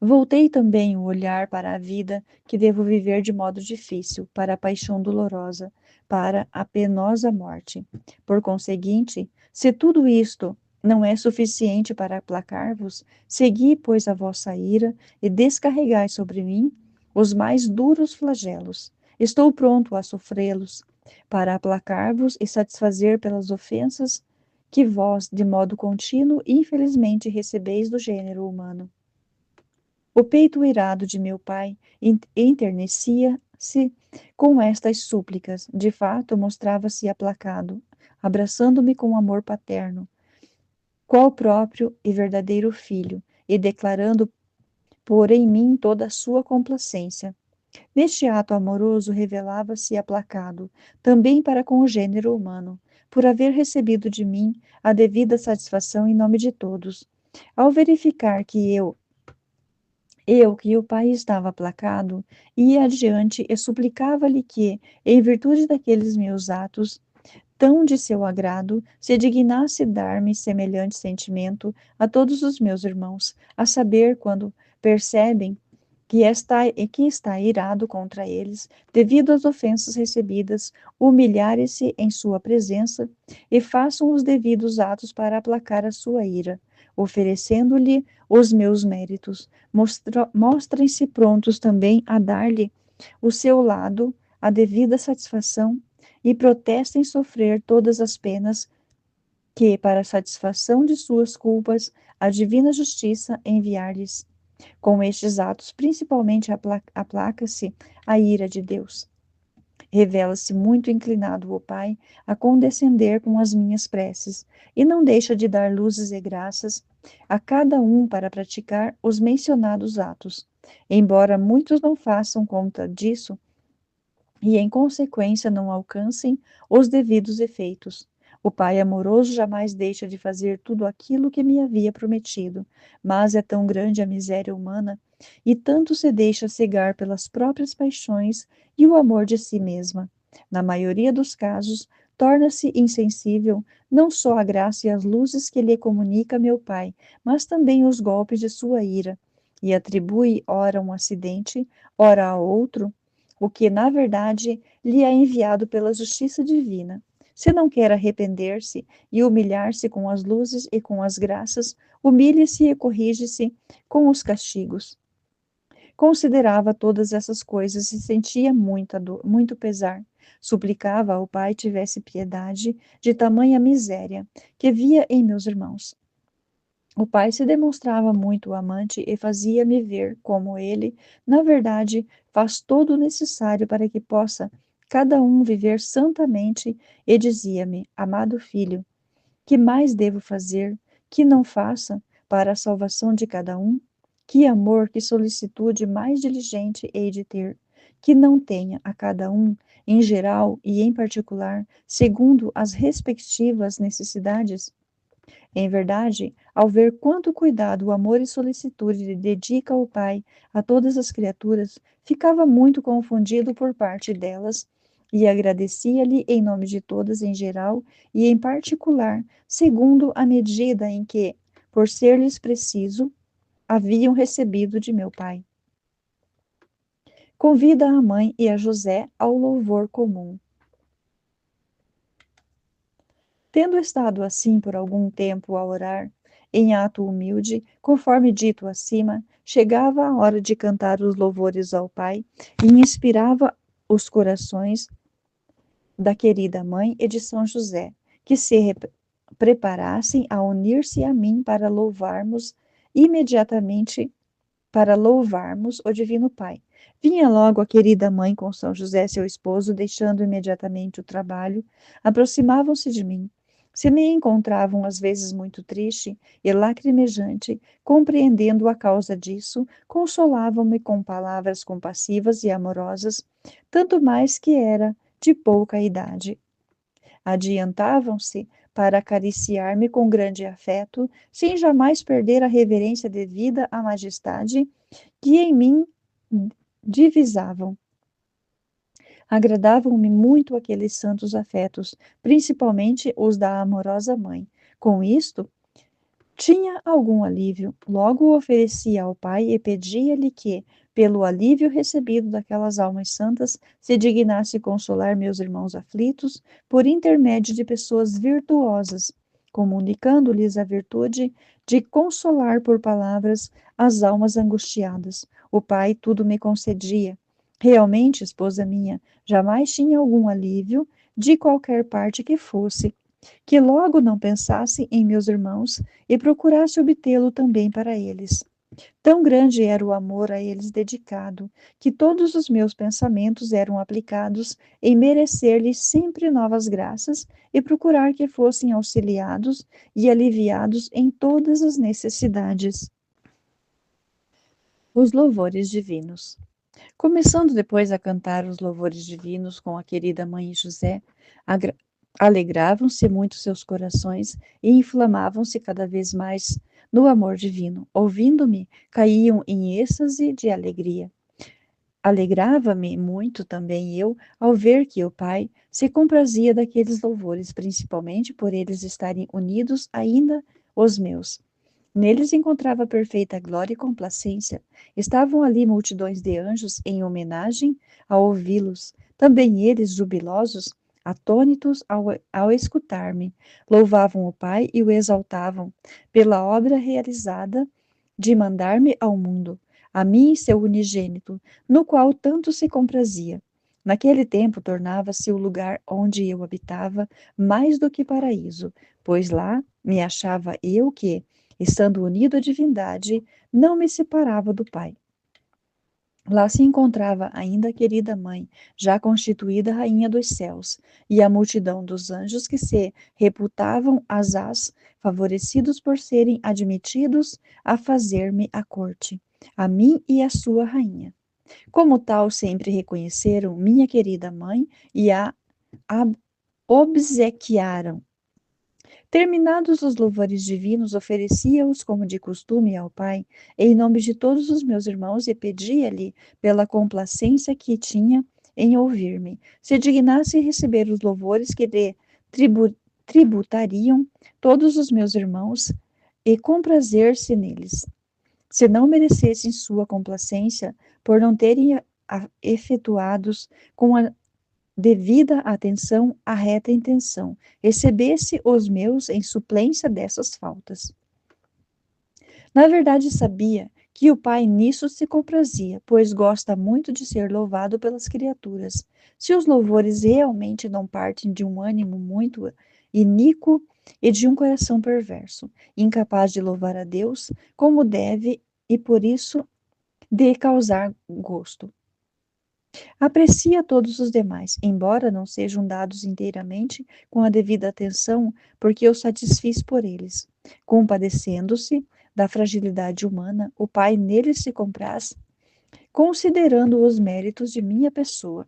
Voltei também o olhar para a vida que devo viver de modo difícil, para a paixão dolorosa, para a penosa morte. Por conseguinte, se tudo isto não é suficiente para aplacar-vos, segui, pois, a vossa ira e descarregai sobre mim os mais duros flagelos. Estou pronto a sofrê-los, para aplacar-vos e satisfazer pelas ofensas que vós, de modo contínuo, infelizmente recebeis do gênero humano. O peito irado de meu pai enternecia-se com estas súplicas. De fato, mostrava-se aplacado, abraçando-me com amor paterno, qual próprio e verdadeiro filho, e declarando por em mim toda a sua complacência. Neste ato amoroso revelava-se aplacado, também para com o gênero humano, por haver recebido de mim a devida satisfação em nome de todos. Ao verificar que o pai estava aplacado, ia adiante e suplicava-lhe que, em virtude daqueles meus atos, tão de seu agrado, se dignasse dar-me semelhante sentimento a todos os meus irmãos, a saber, quando percebem que está irado contra eles, devido às ofensas recebidas, humilharem-se em sua presença e façam os devidos atos para aplacar a sua ira, oferecendo-lhe os meus méritos. Mostrem-se prontos também a dar-lhe o seu lado, a devida satisfação, e protestem sofrer todas as penas que, para a satisfação de suas culpas, a divina justiça enviar-lhes. Com estes atos, principalmente, aplaca-se a ira de Deus. Revela-se muito inclinado o Pai a condescender com as minhas preces, e não deixa de dar luzes e graças a cada um para praticar os mencionados atos, embora muitos não façam conta disso e, em consequência, não alcancem os devidos efeitos. O Pai amoroso jamais deixa de fazer tudo aquilo que me havia prometido, mas é tão grande a miséria humana e tanto se deixa cegar pelas próprias paixões e o amor de si mesma. Na maioria dos casos, torna-se insensível não só à graça e às luzes que lhe comunica meu Pai, mas também os golpes de sua ira, e atribui ora um acidente, ora a outro, o que, na verdade, lhe é enviado pela justiça divina. Se não quer arrepender-se e humilhar-se com as luzes e com as graças, humilhe-se e corrige-se com os castigos. Considerava todas essas coisas e sentia muita dor, muito pesar. Suplicava ao Pai tivesse piedade de tamanha miséria que via em meus irmãos. O pai se demonstrava muito amante e fazia-me ver como ele, na verdade, faz todo o necessário para que possa cada um viver santamente, e dizia-me: amado filho, que mais devo fazer que não faça para a salvação de cada um? Que amor, que solicitude mais diligente hei de ter, que não tenha a cada um, em geral e em particular, segundo as respectivas necessidades? Em verdade, ao ver quanto cuidado, amor e solicitude dedica o Pai a todas as criaturas, ficava muito confundido por parte delas e agradecia-lhe em nome de todas em geral e em particular, segundo a medida em que, por ser-lhes preciso, haviam recebido de meu Pai. Convida a mãe e a José ao louvor comum. Tendo estado assim por algum tempo a orar, em ato humilde, conforme dito acima, chegava a hora de cantar os louvores ao Pai e inspirava os corações da querida mãe e de São José, que se preparassem a unir-se a mim para louvarmos imediatamente, para louvarmos o Divino Pai. Vinha logo a querida mãe com São José, seu esposo, deixando imediatamente o trabalho, aproximavam-se de mim Se me encontravam às vezes muito triste e lacrimejante, compreendendo a causa disso, consolavam-me com palavras compassivas e amorosas, tanto mais que era de pouca idade. Adiantavam-se para acariciar-me com grande afeto, sem jamais perder a reverência devida à majestade que em mim divisavam. Agradavam-me muito aqueles santos afetos, principalmente os da amorosa mãe. Com isto, tinha algum alívio. Logo oferecia ao Pai e pedia-lhe que, pelo alívio recebido daquelas almas santas, se dignasse consolar meus irmãos aflitos por intermédio de pessoas virtuosas, comunicando-lhes a virtude de consolar por palavras as almas angustiadas. O Pai tudo me concedia. Realmente, esposa minha, jamais tinha algum alívio, de qualquer parte que fosse, que logo não pensasse em meus irmãos e procurasse obtê-lo também para eles. Tão grande era o amor a eles dedicado, que todos os meus pensamentos eram aplicados em merecer-lhes sempre novas graças e procurar que fossem auxiliados e aliviados em todas as necessidades. Os louvores divinos. Começando depois a cantar os louvores divinos com a querida mãe José, alegravam-se muito seus corações e inflamavam-se cada vez mais no amor divino. Ouvindo-me, caíam em êxtase de alegria. Alegrava-me muito também eu ao ver que o Pai se comprazia daqueles louvores, principalmente por eles estarem unidos ainda os meus. Neles encontrava perfeita glória e complacência. Estavam ali multidões de anjos em homenagem a ouvi-los. Também eles, jubilosos, atônitos ao escutar-me, louvavam o Pai e o exaltavam pela obra realizada de mandar-me ao mundo, a mim seu unigênito, no qual tanto se comprazia. Naquele tempo tornava-se o lugar onde eu habitava mais do que paraíso, pois lá me achava eu que, estando unido à divindade, não me separava do Pai. Lá se encontrava ainda a querida mãe, já constituída rainha dos céus, e a multidão dos anjos que se reputavam asaz, favorecidos por serem admitidos a fazer-me a corte, a mim e a sua rainha. Como tal, sempre reconheceram minha querida mãe e a obsequiaram. Terminados os louvores divinos, oferecia-os como de costume ao Pai, em nome de todos os meus irmãos, e pedia-lhe, pela complacência que tinha em ouvir-me, se dignasse receber os louvores que lhe tributariam todos os meus irmãos e comprazer-se neles. Se não merecessem sua complacência, por não terem efetuados com a devida atenção à reta intenção, recebesse os meus em suplência dessas faltas. Na verdade, sabia que o Pai nisso se comprazia, pois gosta muito de ser louvado pelas criaturas. Se os louvores realmente não partem de um ânimo muito iníquo e de um coração perverso, incapaz de louvar a Deus como deve e por isso de causar gosto. Aprecia todos os demais, embora não sejam dados inteiramente com a devida atenção, porque eu satisfiz por eles. Compadecendo-se da fragilidade humana, o Pai neles se compraz, considerando os méritos de minha pessoa.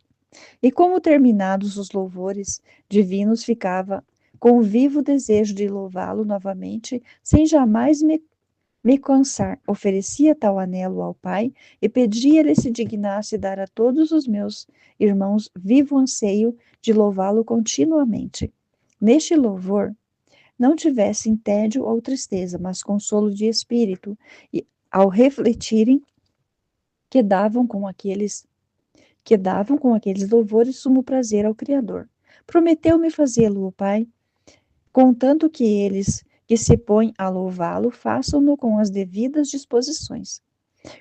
E como terminados os louvores divinos, ficava com vivo desejo de louvá-lo novamente, sem jamais me cansar, oferecia tal anelo ao Pai e pedia-lhe se dignasse dar a todos os meus irmãos vivo anseio de louvá-lo continuamente. Neste louvor, não tivessem tédio ou tristeza, mas consolo de espírito, e ao refletirem que davam com aqueles louvores sumo prazer ao Criador. Prometeu-me fazê-lo o Pai, contanto que eles que se põem a louvá-lo façam-no com as devidas disposições.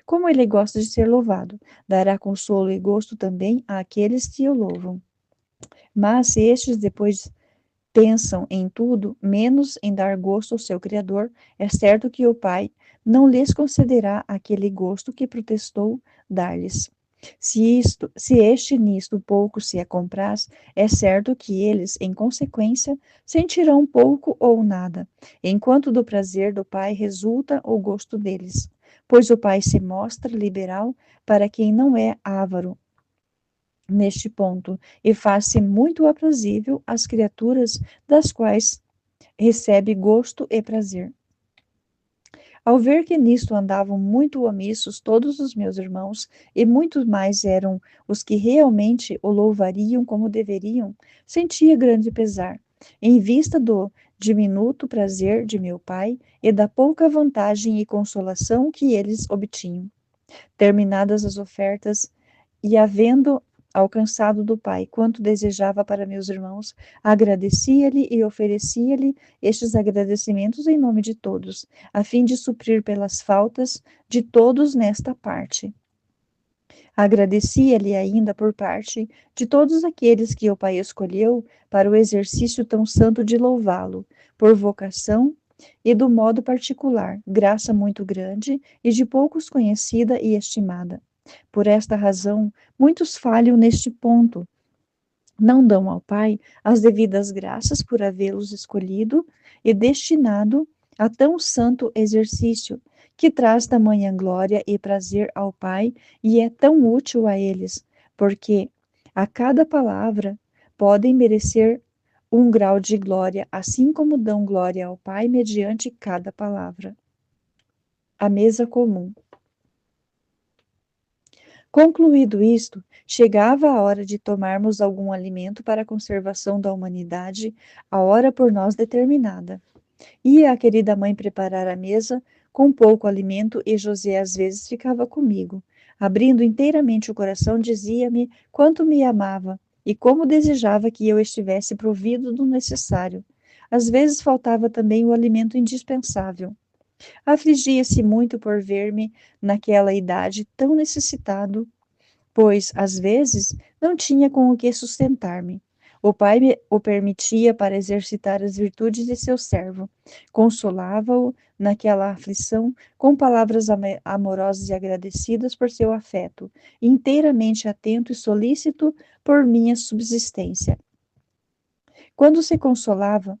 Como ele gosta de ser louvado, dará consolo e gosto também àqueles que o louvam. Mas se estes depois pensam em tudo, menos em dar gosto ao seu Criador, é certo que o Pai não lhes concederá aquele gosto que protestou dar-lhes. Se este nisto pouco se compraz, é certo que eles, em consequência, sentirão pouco ou nada, enquanto do prazer do Pai resulta o gosto deles. Pois o Pai se mostra liberal para quem não é avaro neste ponto, e faz-se muito aprazível às criaturas das quais recebe gosto e prazer. Ao ver que nisto andavam muito omissos todos os meus irmãos, e muitos mais eram os que realmente o louvariam como deveriam, sentia grande pesar, em vista do diminuto prazer de meu pai e da pouca vantagem e consolação que eles obtinham. Terminadas as ofertas, e havendo alcançado do Pai quanto desejava para meus irmãos, agradecia-lhe e oferecia-lhe estes agradecimentos em nome de todos, a fim de suprir pelas faltas de todos nesta parte. Agradecia-lhe ainda por parte de todos aqueles que o Pai escolheu para o exercício tão santo de louvá-lo, por vocação e do modo particular, graça muito grande e de poucos conhecida e estimada. Por esta razão, muitos falham neste ponto, não dão ao Pai as devidas graças por havê-los escolhido e destinado a tão santo exercício, que traz tamanha glória e prazer ao Pai e é tão útil a eles, porque a cada palavra podem merecer um grau de glória, assim como dão glória ao Pai mediante cada palavra. A mesa comum. Concluído isto, chegava a hora de tomarmos algum alimento para a conservação da humanidade, a hora por nós determinada. Ia a querida mãe preparar a mesa com pouco alimento e José às vezes ficava comigo. Abrindo inteiramente o coração, dizia-me quanto me amava e como desejava que eu estivesse provido do necessário. Às vezes faltava também o alimento indispensável. Afligia-se muito por ver-me naquela idade tão necessitado, pois, às vezes, não tinha com o que sustentar-me. O pai o permitia para exercitar as virtudes de seu servo. Consolava-o naquela aflição com palavras amorosas e agradecidas por seu afeto, inteiramente atento e solícito por minha subsistência. Quando se consolava,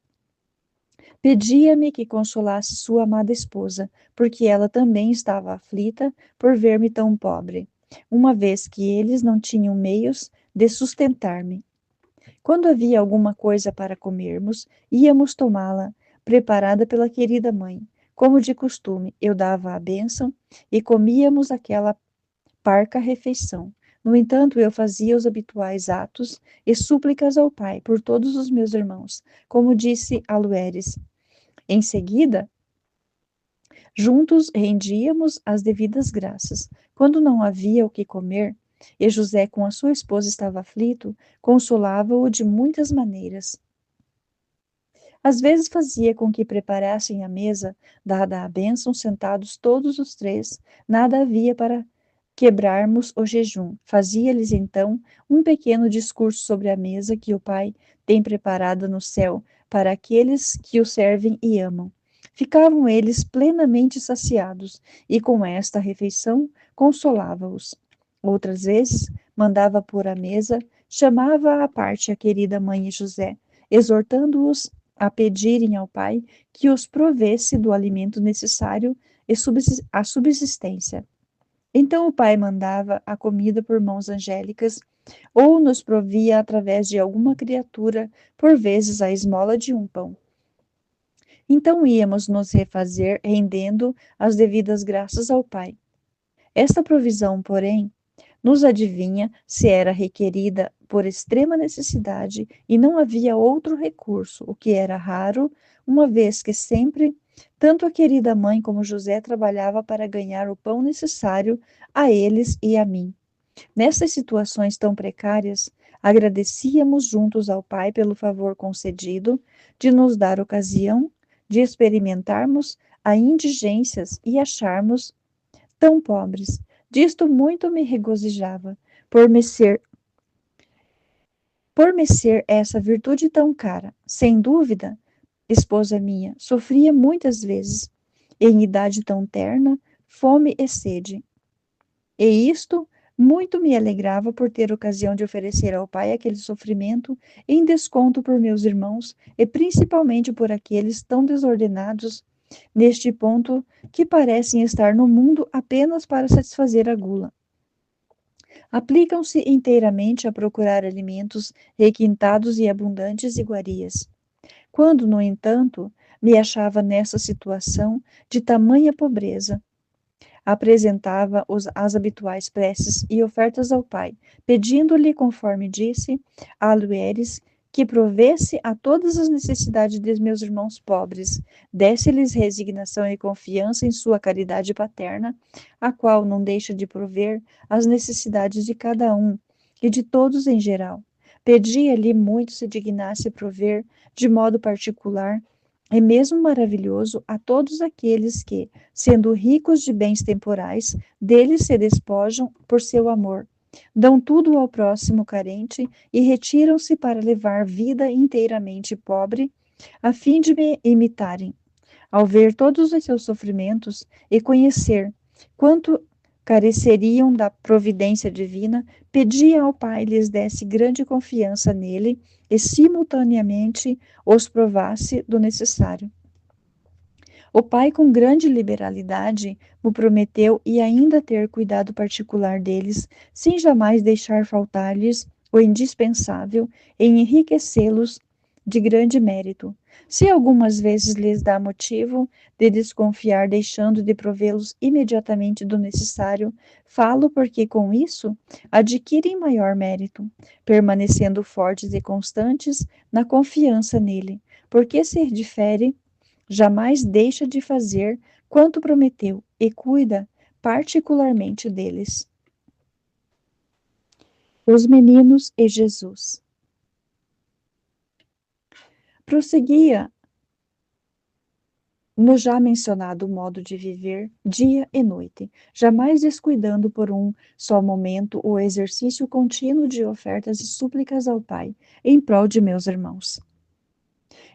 pedia-me que consolasse sua amada esposa, porque ela também estava aflita por ver-me tão pobre, uma vez que eles não tinham meios de sustentar-me. Quando havia alguma coisa para comermos, íamos tomá-la, preparada pela querida mãe. Como de costume, eu dava a bênção e comíamos aquela parca refeição. No entanto, eu fazia os habituais atos e súplicas ao Pai por todos os meus irmãos, como disse Alueres. Em seguida, juntos rendíamos as devidas graças. Quando não havia o que comer, e José com a sua esposa estava aflito, consolava-o de muitas maneiras. Às vezes fazia com que preparassem a mesa, dada a bênção, sentados todos os três, nada havia para quebrarmos o jejum. Fazia-lhes então um pequeno discurso sobre a mesa que o Pai tem preparada no céu para aqueles que o servem e amam. Ficavam eles plenamente saciados, e com esta refeição consolava-os. Outras vezes, mandava pôr a mesa, chamava à parte a querida mãe e José, exortando-os a pedirem ao Pai que os provesse do alimento necessário e a subsistência. Então o Pai mandava a comida por mãos angélicas, ou nos provia através de alguma criatura, por vezes a esmola de um pão. Então íamos nos refazer, rendendo as devidas graças ao Pai. Esta provisão, porém, nos adivinha se era requerida por extrema necessidade e não havia outro recurso, o que era raro, uma vez que sempre, tanto a querida mãe como José trabalhava para ganhar o pão necessário a eles e a mim. Nessas situações tão precárias, agradecíamos juntos ao Pai pelo favor concedido de nos dar ocasião de experimentarmos a indigências e acharmos tão pobres. Disto muito me regozijava, por me ser essa virtude tão cara. Sem dúvida, esposa minha, sofria muitas vezes, em idade tão terna, fome e sede. E isto Muito me alegrava por ter ocasião de oferecer ao Pai aquele sofrimento em desconto por meus irmãos e principalmente por aqueles tão desordenados neste ponto que parecem estar no mundo apenas para satisfazer a gula. Aplicam-se inteiramente a procurar alimentos requintados e abundantes iguarias. Quando, no entanto, me achava nessa situação de tamanha pobreza, apresentava as habituais preces e ofertas ao Pai, pedindo-lhe, conforme disse, a Alueres, que provesse a todas as necessidades de meus irmãos pobres, desse-lhes resignação e confiança em sua caridade paterna, a qual não deixa de prover as necessidades de cada um e de todos em geral. Pedia-lhe muito se dignasse prover, de modo particular, é mesmo maravilhoso a todos aqueles que, sendo ricos de bens temporais, deles se despojam por seu amor. Dão tudo ao próximo carente e retiram-se para levar vida inteiramente pobre, a fim de me imitarem. Ao ver todos os seus sofrimentos e conhecer quanto careceriam da providência divina, pedia ao Pai lhes desse grande confiança nele e simultaneamente os provasse do necessário. O pai, com grande liberalidade, me prometeu e ainda ter cuidado particular deles, sem jamais deixar faltar-lhes o indispensável em enriquecê-los de grande mérito. Se algumas vezes lhes dá motivo de desconfiar, deixando de provê-los imediatamente do necessário, falo porque com isso adquirem maior mérito, permanecendo fortes e constantes na confiança nele, porque se difere jamais deixa de fazer quanto prometeu e cuida particularmente deles. Os meninos e Jesus. Prosseguia no já mencionado modo de viver dia e noite, jamais descuidando por um só momento o exercício contínuo de ofertas e súplicas ao Pai, em prol de meus irmãos.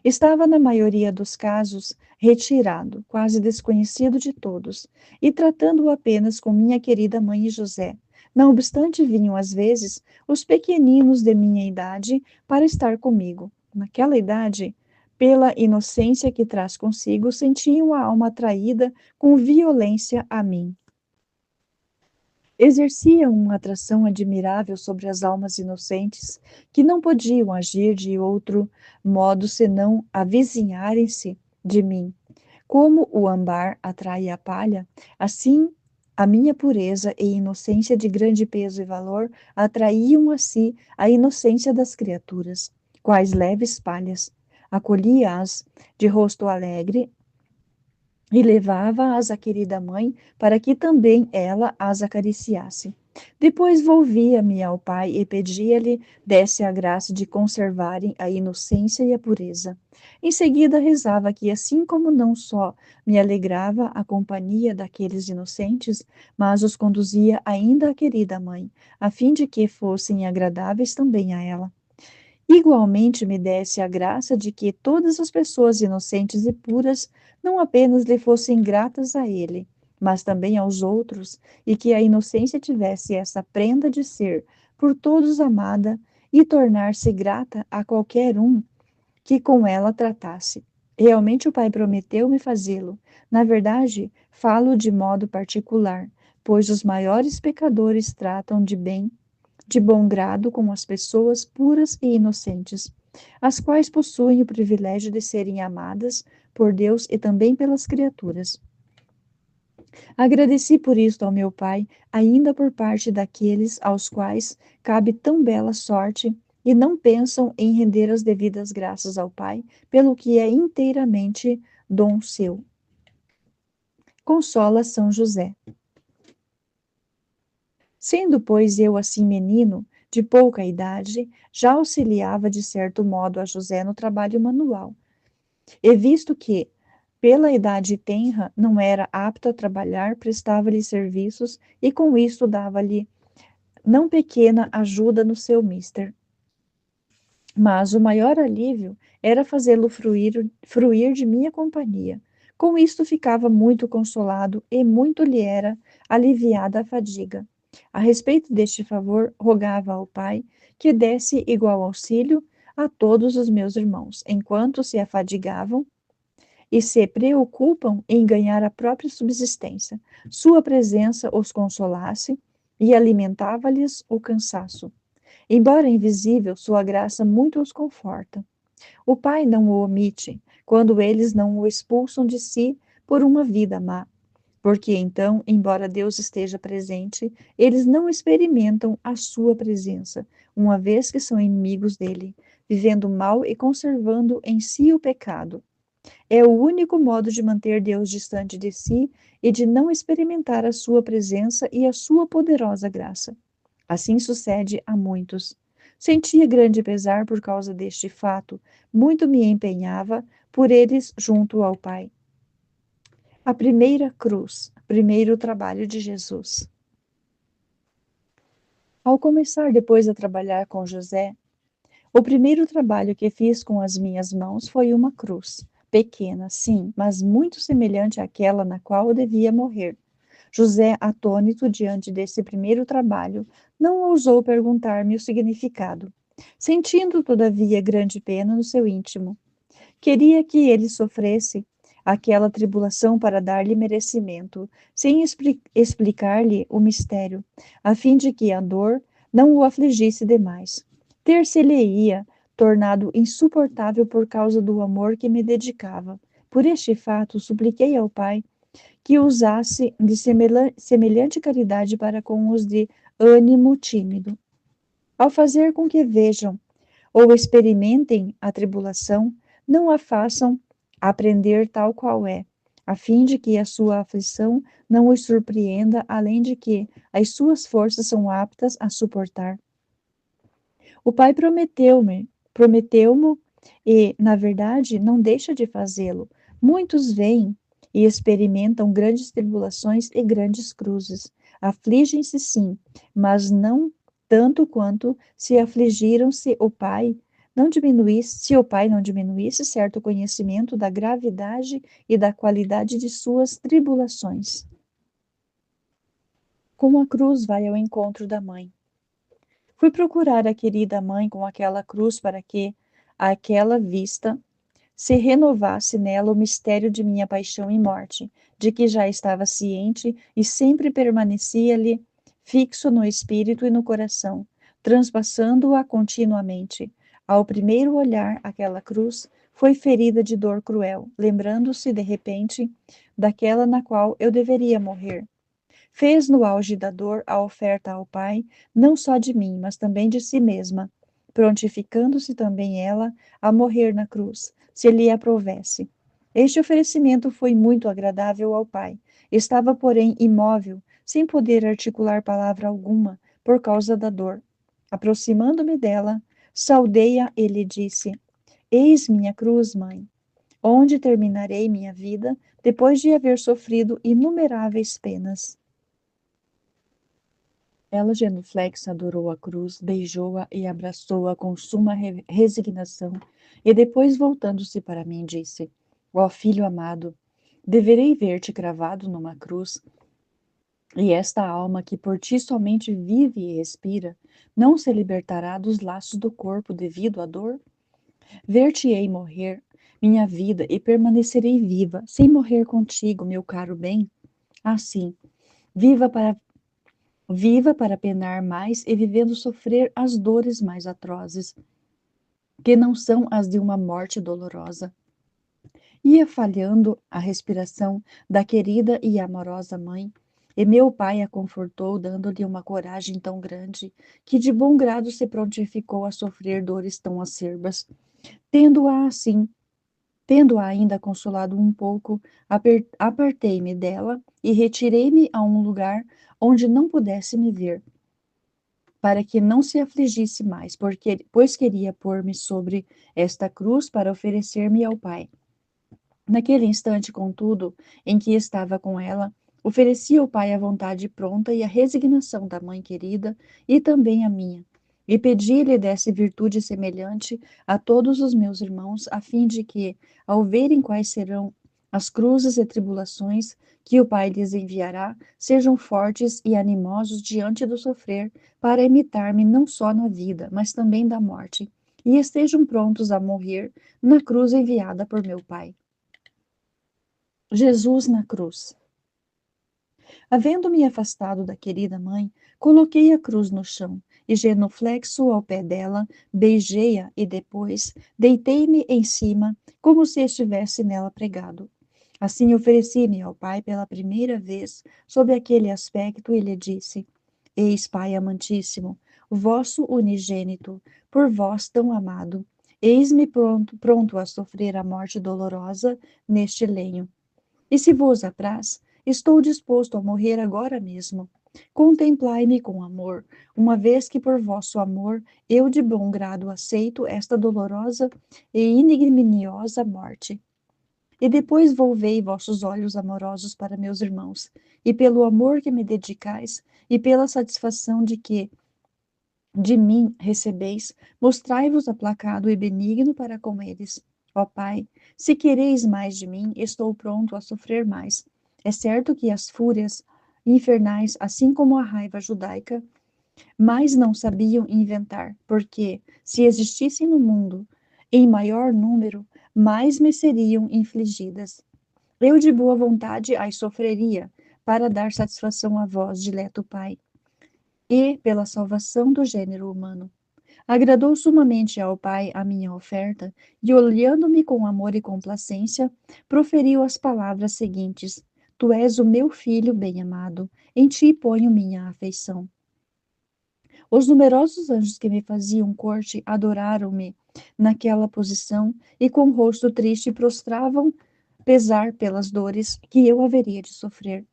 Estava, na maioria dos casos, retirado, quase desconhecido de todos, e tratando-o apenas com minha querida mãe e José. Não obstante, vinham às vezes os pequeninos de minha idade para estar comigo. Naquela idade, pela inocência que traz consigo, sentiam a alma atraída com violência a mim. Exercia uma atração admirável sobre as almas inocentes, que não podiam agir de outro modo senão avizinharem-se de mim. Como o âmbar atrai a palha, assim a minha pureza e inocência de grande peso e valor atraíam a si a inocência das criaturas, quais leves palhas. Acolhia-as de rosto alegre e levava-as à querida mãe para que também ela as acariciasse. Depois volvia-me ao pai e pedia-lhe desse a graça de conservarem a inocência e a pureza. Em seguida rezava que, assim como não só me alegrava a companhia daqueles inocentes, mas os conduzia ainda à querida mãe, a fim de que fossem agradáveis também a ela. Igualmente me desse a graça de que todas as pessoas inocentes e puras não apenas lhe fossem gratas a ele, mas também aos outros, e que a inocência tivesse essa prenda de ser por todos amada e tornar-se grata a qualquer um que com ela tratasse. Realmente o Pai prometeu-me fazê-lo. Na verdade, falo de modo particular, pois os maiores pecadores tratam de bom grado com as pessoas puras e inocentes, as quais possuem o privilégio de serem amadas por Deus e também pelas criaturas. Agradeci por isto ao meu Pai, ainda por parte daqueles aos quais cabe tão bela sorte e não pensam em render as devidas graças ao Pai, pelo que é inteiramente dom seu. Consola São José. Sendo, pois, eu assim menino, de pouca idade, já auxiliava de certo modo a José no trabalho manual. E visto que, pela idade tenra, não era apto a trabalhar, prestava-lhe serviços e com isto dava-lhe não pequena ajuda no seu mister. Mas o maior alívio era fazê-lo fruir de minha companhia. Com isto ficava muito consolado e muito lhe era aliviada a fadiga. A respeito deste favor, rogava ao Pai que desse igual auxílio a todos os meus irmãos, enquanto se afadigavam e se preocupam em ganhar a própria subsistência. Sua presença os consolasse e alimentava-lhes o cansaço. Embora invisível, sua graça muito os conforta. O Pai não o omite quando eles não o expulsam de si por uma vida má, porque então, embora Deus esteja presente, eles não experimentam a sua presença, uma vez que são inimigos dele, vivendo mal e conservando em si o pecado. É o único modo de manter Deus distante de si e de não experimentar a sua presença e a sua poderosa graça. Assim sucede a muitos. Sentia grande pesar por causa deste fato, muito me empenhava por eles junto ao Pai. A primeira cruz, primeiro trabalho de Jesus. Ao começar depois a trabalhar com José, o primeiro trabalho que fiz com as minhas mãos foi uma cruz, pequena, sim, mas muito semelhante àquela na qual eu devia morrer. José, atônito diante desse primeiro trabalho, não ousou perguntar-me o significado, sentindo, todavia, grande pena no seu íntimo. Queria que ele sofresse aquela tribulação para dar-lhe merecimento, sem explicar-lhe o mistério, a fim de que a dor não o afligisse demais. Ter-se-lhe-ia tornado insuportável por causa do amor que me dedicava. Por este fato, supliquei ao Pai que usasse de semelhante caridade para com os de ânimo tímido. Ao fazer com que vejam ou experimentem a tribulação, não a façam aprender tal qual é, a fim de que a sua aflição não os surpreenda, além de que as suas forças são aptas a suportar. O Pai prometeu-mo e, na verdade, não deixa de fazê-lo. Muitos vêm e experimentam grandes tribulações e grandes cruzes. Afligem-se sim, mas não tanto quanto se afligiram se o Pai não diminuísse certo conhecimento da gravidade e da qualidade de suas tribulações. Como a cruz vai ao encontro da mãe. Fui procurar a querida mãe com aquela cruz para que, àquela vista, se renovasse nela o mistério de minha paixão e morte, de que já estava ciente e sempre permanecia-lhe fixo no espírito e no coração, transpassando-a continuamente. Ao primeiro olhar aquela cruz, foi ferida de dor cruel, lembrando-se de repente daquela na qual eu deveria morrer. Fez no auge da dor a oferta ao Pai, não só de mim, mas também de si mesma, prontificando-se também ela a morrer na cruz, se lhe aprovesse. Este oferecimento foi muito agradável ao Pai. Estava, porém, imóvel, sem poder articular palavra alguma, por causa da dor. Aproximando-me dela, saudei-a e lhe disse: Eis minha cruz, mãe, onde terminarei minha vida, depois de haver sofrido inumeráveis penas. Ela, genuflexa, adorou a cruz, beijou-a e abraçou-a com suma resignação, e depois, voltando-se para mim, disse: Ó filho amado, deverei ver-te cravado numa cruz, e esta alma que por ti somente vive e respira, não se libertará dos laços do corpo devido à dor? Ver-te-ei morrer, minha vida, e permanecerei viva, sem morrer contigo, meu caro bem. Assim, viva para Viva para penar mais e vivendo sofrer as dores mais atrozes, que não são as de uma morte dolorosa. Ia falhando a respiração da querida e amorosa mãe, e meu pai a confortou, dando-lhe uma coragem tão grande, que de bom grado se prontificou a sofrer dores tão acerbas. Tendo-a assim, tendo-a ainda consolado um pouco, apartei-me dela e retirei-me a um lugar onde não pudesse me ver, para que não se afligisse mais, pois queria pôr-me sobre esta cruz para oferecer-me ao Pai. Naquele instante, contudo, em que estava com ela, ofereci ao Pai a vontade pronta e a resignação da mãe querida e também a minha, e pedi-lhe desse virtude semelhante a todos os meus irmãos, a fim de que, ao verem quais serão As cruzes e tribulações que o Pai lhes enviará sejam fortes e animosos diante do sofrer, para imitar-me não só na vida, mas também da morte, e estejam prontos a morrer na cruz enviada por meu Pai. Jesus na cruz. Havendo-me afastado da querida mãe, coloquei a cruz no chão e, genuflexo ao pé dela, beijei-a e depois deitei-me em cima, como se estivesse nela pregado. Assim ofereci-me ao Pai pela primeira vez sob aquele aspecto e lhe disse: Eis, Pai amantíssimo, vosso unigênito, por vós tão amado, eis-me pronto a sofrer a morte dolorosa neste lenho. E se vos apraz, estou disposto a morrer agora mesmo. Contemplai-me com amor, uma vez que por vosso amor eu de bom grado aceito esta dolorosa e ignominiosa morte. E depois volvei vossos olhos amorosos para meus irmãos, e pelo amor que me dedicais, e pela satisfação de que de mim recebeis, mostrai-vos aplacado e benigno para com eles. Ó Pai, se quereis mais de mim, estou pronto a sofrer mais. É certo que as fúrias infernais, assim como a raiva judaica, mais não sabiam inventar, porque, se existissem no mundo em maior número, mais me seriam infligidas. Eu de boa vontade as sofreria, para dar satisfação a vós, dileto Pai, e pela salvação do gênero humano. Agradou sumamente ao Pai a minha oferta, e olhando-me com amor e complacência, proferiu as palavras seguintes: Tu és o meu filho bem-amado, em ti ponho minha afeição. Os numerosos anjos que me faziam corte adoraram-me naquela posição e com o rosto triste prostravam pesar pelas dores que eu haveria de sofrer.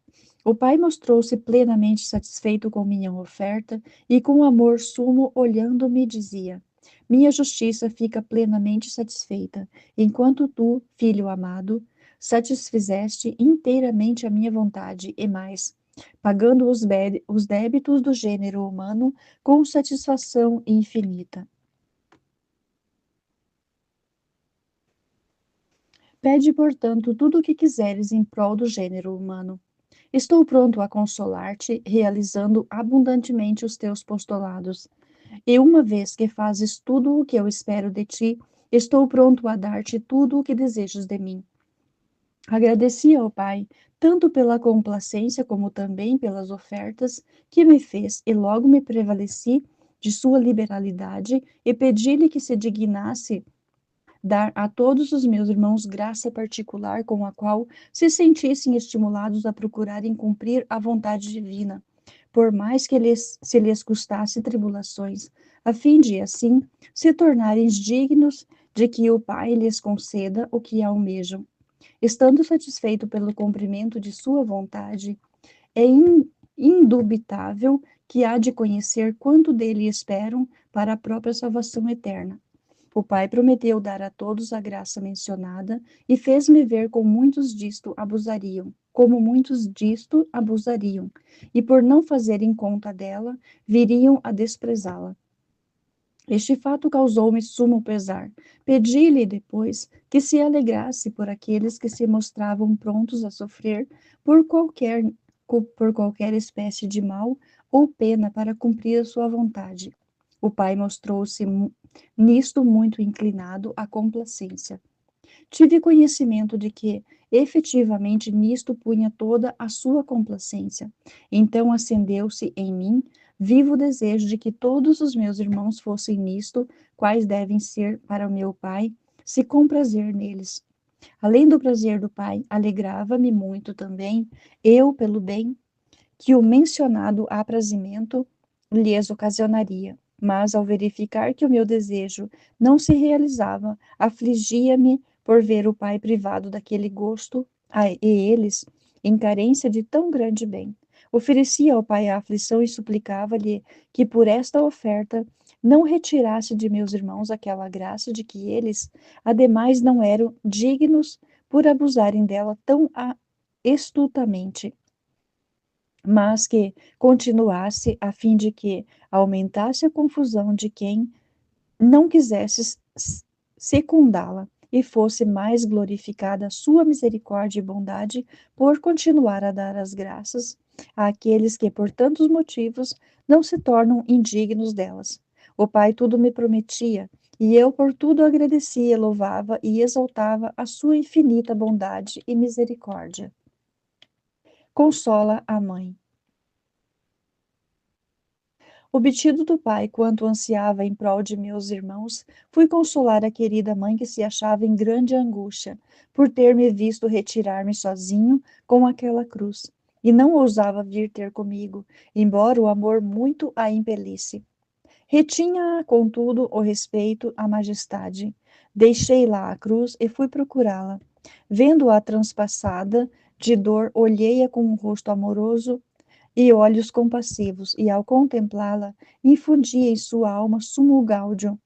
O Pai mostrou-se plenamente satisfeito com minha oferta e com amor sumo olhando-me dizia: Minha justiça fica plenamente satisfeita, enquanto tu, filho amado, satisfizeste inteiramente a minha vontade e mais, pagando os débitos do gênero humano com satisfação infinita. Pede, portanto, tudo o que quiseres em prol do gênero humano. Estou pronto a consolar-te, realizando abundantemente os teus postulados. E uma vez que fazes tudo o que eu espero de ti, estou pronto a dar-te tudo o que desejas de mim. Agradeci ao Pai, tanto pela complacência como também pelas ofertas que me fez, e logo me prevaleci de sua liberalidade e pedi-lhe que se dignasse dar a todos os meus irmãos graça particular com a qual se sentissem estimulados a procurarem cumprir a vontade divina, por mais que se lhes custasse tribulações, a fim de, assim, se tornarem dignos de que o Pai lhes conceda o que almejam. Estando satisfeito pelo cumprimento de sua vontade, é indubitável que há de conhecer quanto dele esperam para a própria salvação eterna. O Pai prometeu dar a todos a graça mencionada e fez-me ver como muitos disto abusariam, e por não fazerem conta dela, viriam a desprezá-la. Este fato causou-me sumo pesar. Pedi-lhe depois que se alegrasse por aqueles que se mostravam prontos a sofrer por qualquer, por qualquer espécie de mal ou pena para cumprir a sua vontade. O Pai mostrou-se nisto muito inclinado à complacência. Tive conhecimento de que, efetivamente, nisto punha toda a sua complacência. Então acendeu-se em mim vivo desejo de que todos os meus irmãos fossem nisto, quais devem ser para o meu Pai, se comprazer neles. Além do prazer do Pai, alegrava-me muito também, eu, pelo bem que o mencionado aprazimento lhes ocasionaria. Mas, ao verificar que o meu desejo não se realizava, afligia-me por ver o Pai privado daquele gosto, e eles, em carência de tão grande bem. Oferecia ao Pai a aflição e suplicava-lhe que, por esta oferta, não retirasse de meus irmãos aquela graça de que eles, ademais, não eram dignos por abusarem dela tão estultamente, mas que continuasse a fim de que aumentasse a confusão de quem não quisesse secundá-la e fosse mais glorificada a sua misericórdia e bondade por continuar a dar as graças àqueles que, por tantos motivos, não se tornam indignos delas. O Pai tudo me prometia, e eu por tudo agradecia, louvava e exaltava a sua infinita bondade e misericórdia. Consola a mãe. Obtido do pai quanto ansiava em prol de meus irmãos, fui consolar a querida mãe que se achava em grande angústia, por ter me visto retirar-me sozinho com aquela cruz, e não ousava vir ter comigo, embora o amor muito a impelisse. Retinha, contudo, o respeito à majestade. Deixei lá a cruz e fui procurá-la. Vendo-a transpassada de dor, olhei-a com um rosto amoroso e olhos compassivos, e ao contemplá-la, infundia em sua alma sumo gáudio,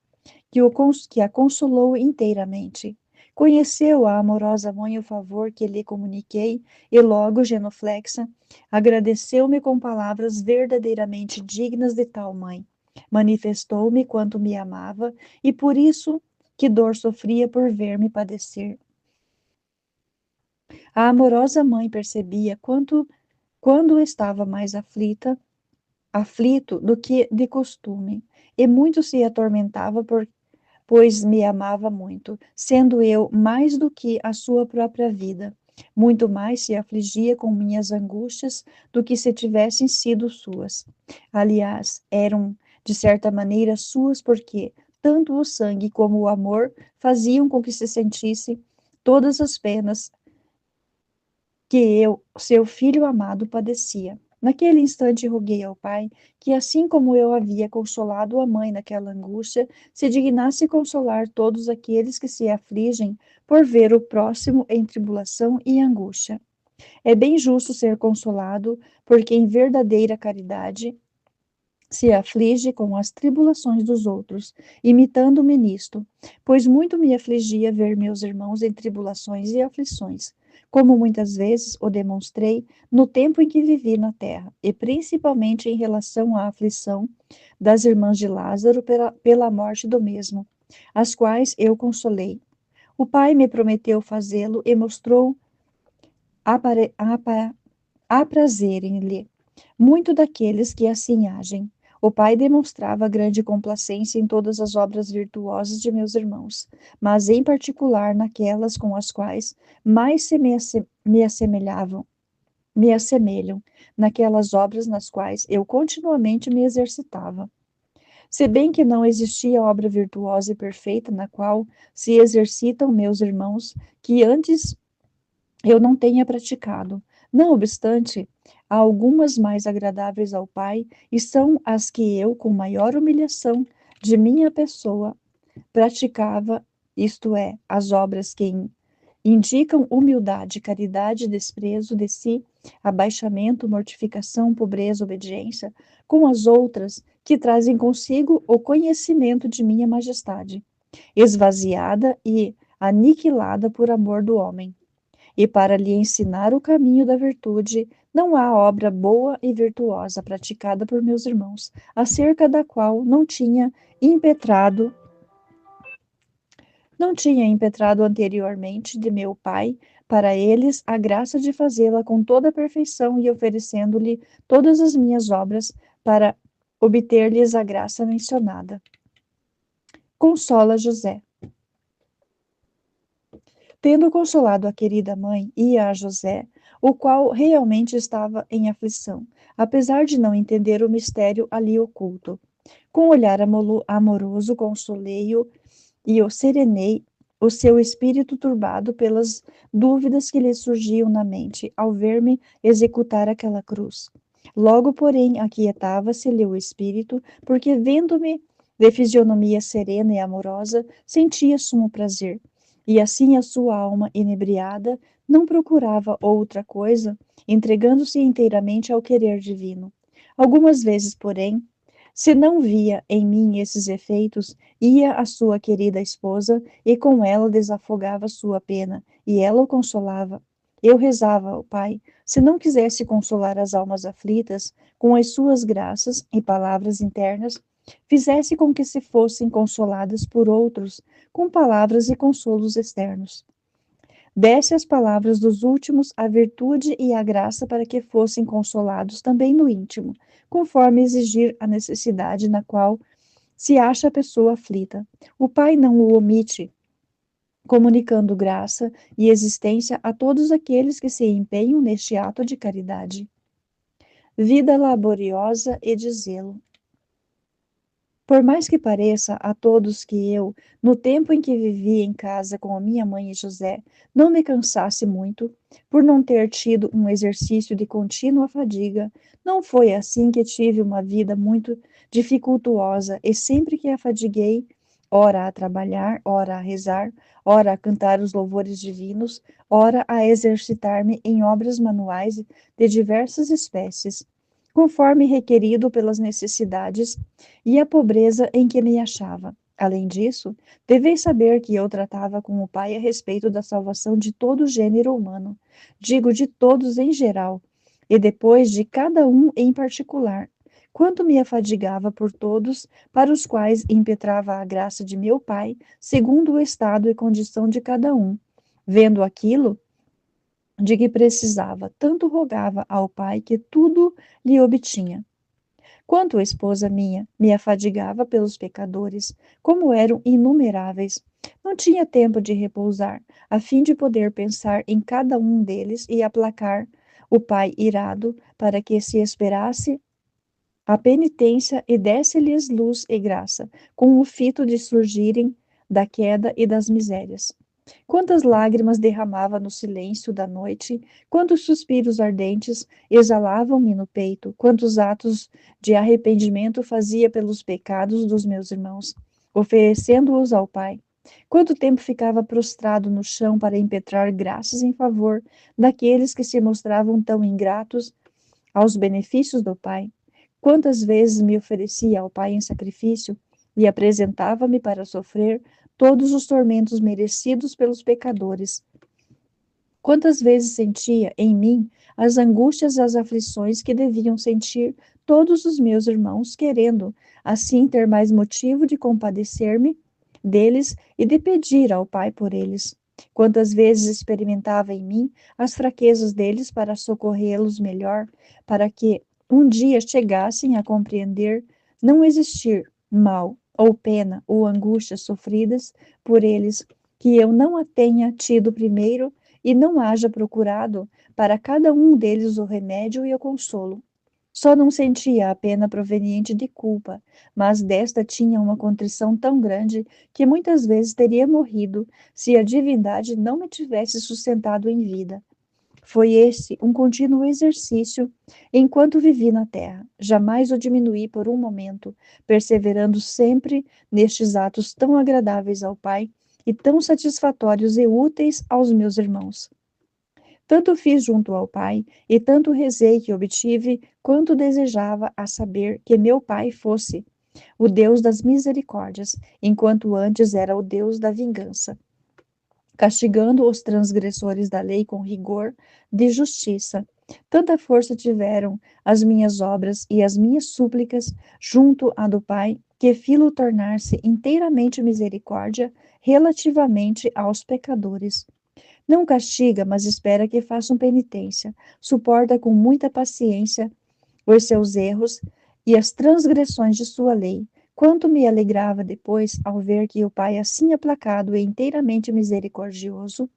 que a consolou inteiramente. Conheceu a amorosa mãe o favor que lhe comuniquei, e logo, genuflexa, agradeceu-me com palavras verdadeiramente dignas de tal mãe. Manifestou-me quanto me amava, e por isso que dor sofria por ver-me padecer. A amorosa mãe percebia quando estava mais aflito do que de costume, e muito se atormentava pois me amava muito, sendo eu mais do que a sua própria vida. Muito mais se afligia com minhas angústias do que se tivessem sido suas. Aliás, eram de certa maneira suas, porque tanto o sangue como o amor faziam com que se sentisse todas as penas que eu, seu filho amado, padecia. Naquele instante roguei ao Pai que, assim como eu havia consolado a mãe naquela angústia, se dignasse consolar todos aqueles que se afligem por ver o próximo em tribulação e angústia. É bem justo ser consolado, porque em verdadeira caridade se aflige com as tribulações dos outros, imitando-me nisto, pois muito me afligia ver meus irmãos em tribulações e aflições, como muitas vezes o demonstrei no tempo em que vivi na terra, e principalmente em relação à aflição das irmãs de Lázaro pela morte do mesmo, as quais eu consolei. O Pai me prometeu fazê-lo e mostrou aprazerem-lhe muito daqueles que assim agem. O pai demonstrava grande complacência em todas as obras virtuosas de meus irmãos, mas em particular naquelas com as quais mais me assemelhavam, me assemelham, naquelas obras nas quais eu continuamente me exercitava. Se bem que não existia obra virtuosa e perfeita na qual se exercitam meus irmãos, que antes eu não tenha praticado. Não obstante, há algumas mais agradáveis ao Pai, e são as que eu, com maior humilhação de minha pessoa, praticava, isto é, as obras que indicam humildade, caridade, desprezo de si, abaixamento, mortificação, pobreza, obediência, com as outras que trazem consigo o conhecimento de minha majestade, esvaziada e aniquilada por amor do homem. E para lhe ensinar o caminho da virtude, não há obra boa e virtuosa praticada por meus irmãos, acerca da qual não tinha impetrado anteriormente de meu Pai para eles a graça de fazê-la com toda a perfeição e oferecendo-lhe todas as minhas obras para obter-lhes a graça mencionada. Consola José. Tendo consolado a querida mãe e a José, o qual realmente estava em aflição, apesar de não entender o mistério ali oculto. Com olhar amoroso, consolei-o e o serenei o seu espírito turbado pelas dúvidas que lhe surgiam na mente ao ver-me executar aquela cruz. Logo, porém, aquietava-se-lhe o espírito, porque vendo-me de fisionomia serena e amorosa, sentia sumo prazer. E assim a sua alma inebriada não procurava outra coisa, entregando-se inteiramente ao querer divino. Algumas vezes, porém, se não via em mim esses efeitos, ia à sua querida esposa e com ela desafogava sua pena, e ela o consolava. Eu rezava ao Pai, se não quisesse consolar as almas aflitas com as suas graças e palavras internas, fizesse com que se fossem consoladas por outros, com palavras e consolos externos. Desse às palavras dos últimos a virtude e a graça para que fossem consolados também no íntimo, conforme exigir a necessidade na qual se acha a pessoa aflita. O Pai não o omite, comunicando graça e existência a todos aqueles que se empenham neste ato de caridade. Vida laboriosa e de zelo. Por mais que pareça a todos que eu, no tempo em que vivi em casa com a minha mãe e José, não me cansasse muito, por não ter tido um exercício de contínua fadiga, não foi assim que tive uma vida muito dificultuosa e sempre que a fadiguei, ora a trabalhar, ora a rezar, ora a cantar os louvores divinos, ora a exercitar-me em obras manuais de diversas espécies, conforme requerido pelas necessidades e a pobreza em que me achava. Além disso, deveis saber que eu tratava com o Pai a respeito da salvação de todo o gênero humano, digo de todos em geral, e depois de cada um em particular, quanto me afadigava por todos, para os quais impetrava a graça de meu Pai, segundo o estado e condição de cada um. Vendo aquilo de que precisava, tanto rogava ao Pai que tudo lhe obtinha. Quanto a esposa minha, me afadigava pelos pecadores, como eram inumeráveis. Não tinha tempo de repousar, a fim de poder pensar em cada um deles e aplacar o pai irado, para que se esperasse a penitência e desse-lhes luz e graça, com o fito de surgirem da queda e das misérias. Quantas lágrimas derramava no silêncio da noite, quantos suspiros ardentes exalavam-me no peito, quantos atos de arrependimento fazia pelos pecados dos meus irmãos, oferecendo-os ao Pai. Quanto tempo ficava prostrado no chão para impetrar graças em favor daqueles que se mostravam tão ingratos aos benefícios do Pai. Quantas vezes me oferecia ao Pai em sacrifício e apresentava-me para sofrer todos os tormentos merecidos pelos pecadores. Quantas vezes sentia em mim as angústias e as aflições que deviam sentir todos os meus irmãos, querendo, assim, ter mais motivo de compadecer-me deles e de pedir ao Pai por eles. Quantas vezes experimentava em mim as fraquezas deles para socorrê-los melhor, para que um dia chegassem a compreender não existir mal ou pena ou angústias sofridas por eles, que eu não a tenha tido primeiro e não haja procurado para cada um deles o remédio e o consolo. Só não sentia a pena proveniente de culpa, mas desta tinha uma contrição tão grande que muitas vezes teria morrido se a divindade não me tivesse sustentado em vida. Foi esse um contínuo exercício enquanto vivi na terra. Jamais o diminuí por um momento, perseverando sempre nestes atos tão agradáveis ao Pai e tão satisfatórios e úteis aos meus irmãos. Tanto fiz junto ao Pai, e tanto rezei que obtive, quanto desejava a saber que meu Pai fosse o Deus das misericórdias, enquanto antes era o Deus da vingança, castigando os transgressores da lei com rigor de justiça. Tanta força tiveram as minhas obras e as minhas súplicas junto à do Pai, que filo tornar-se inteiramente misericórdia relativamente aos pecadores. Não castiga, mas espera que façam penitência. Suporta com muita paciência os seus erros e as transgressões de sua lei. Quanto me alegrava depois ao ver que o Pai, assim aplacado e inteiramente misericordioso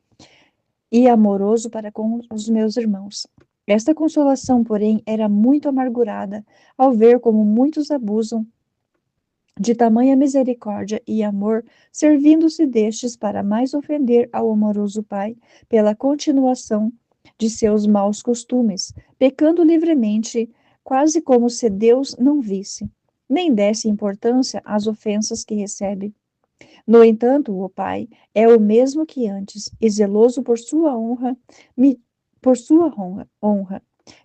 e amoroso para com os meus irmãos. Esta consolação, porém, era muito amargurada ao ver como muitos abusam de tamanha misericórdia e amor, servindo-se destes para mais ofender ao amoroso Pai pela continuação de seus maus costumes, pecando livremente, quase como se Deus não visse, nem desse importância às ofensas que recebe. No entanto, o Pai é o mesmo que antes, e zeloso por sua honra,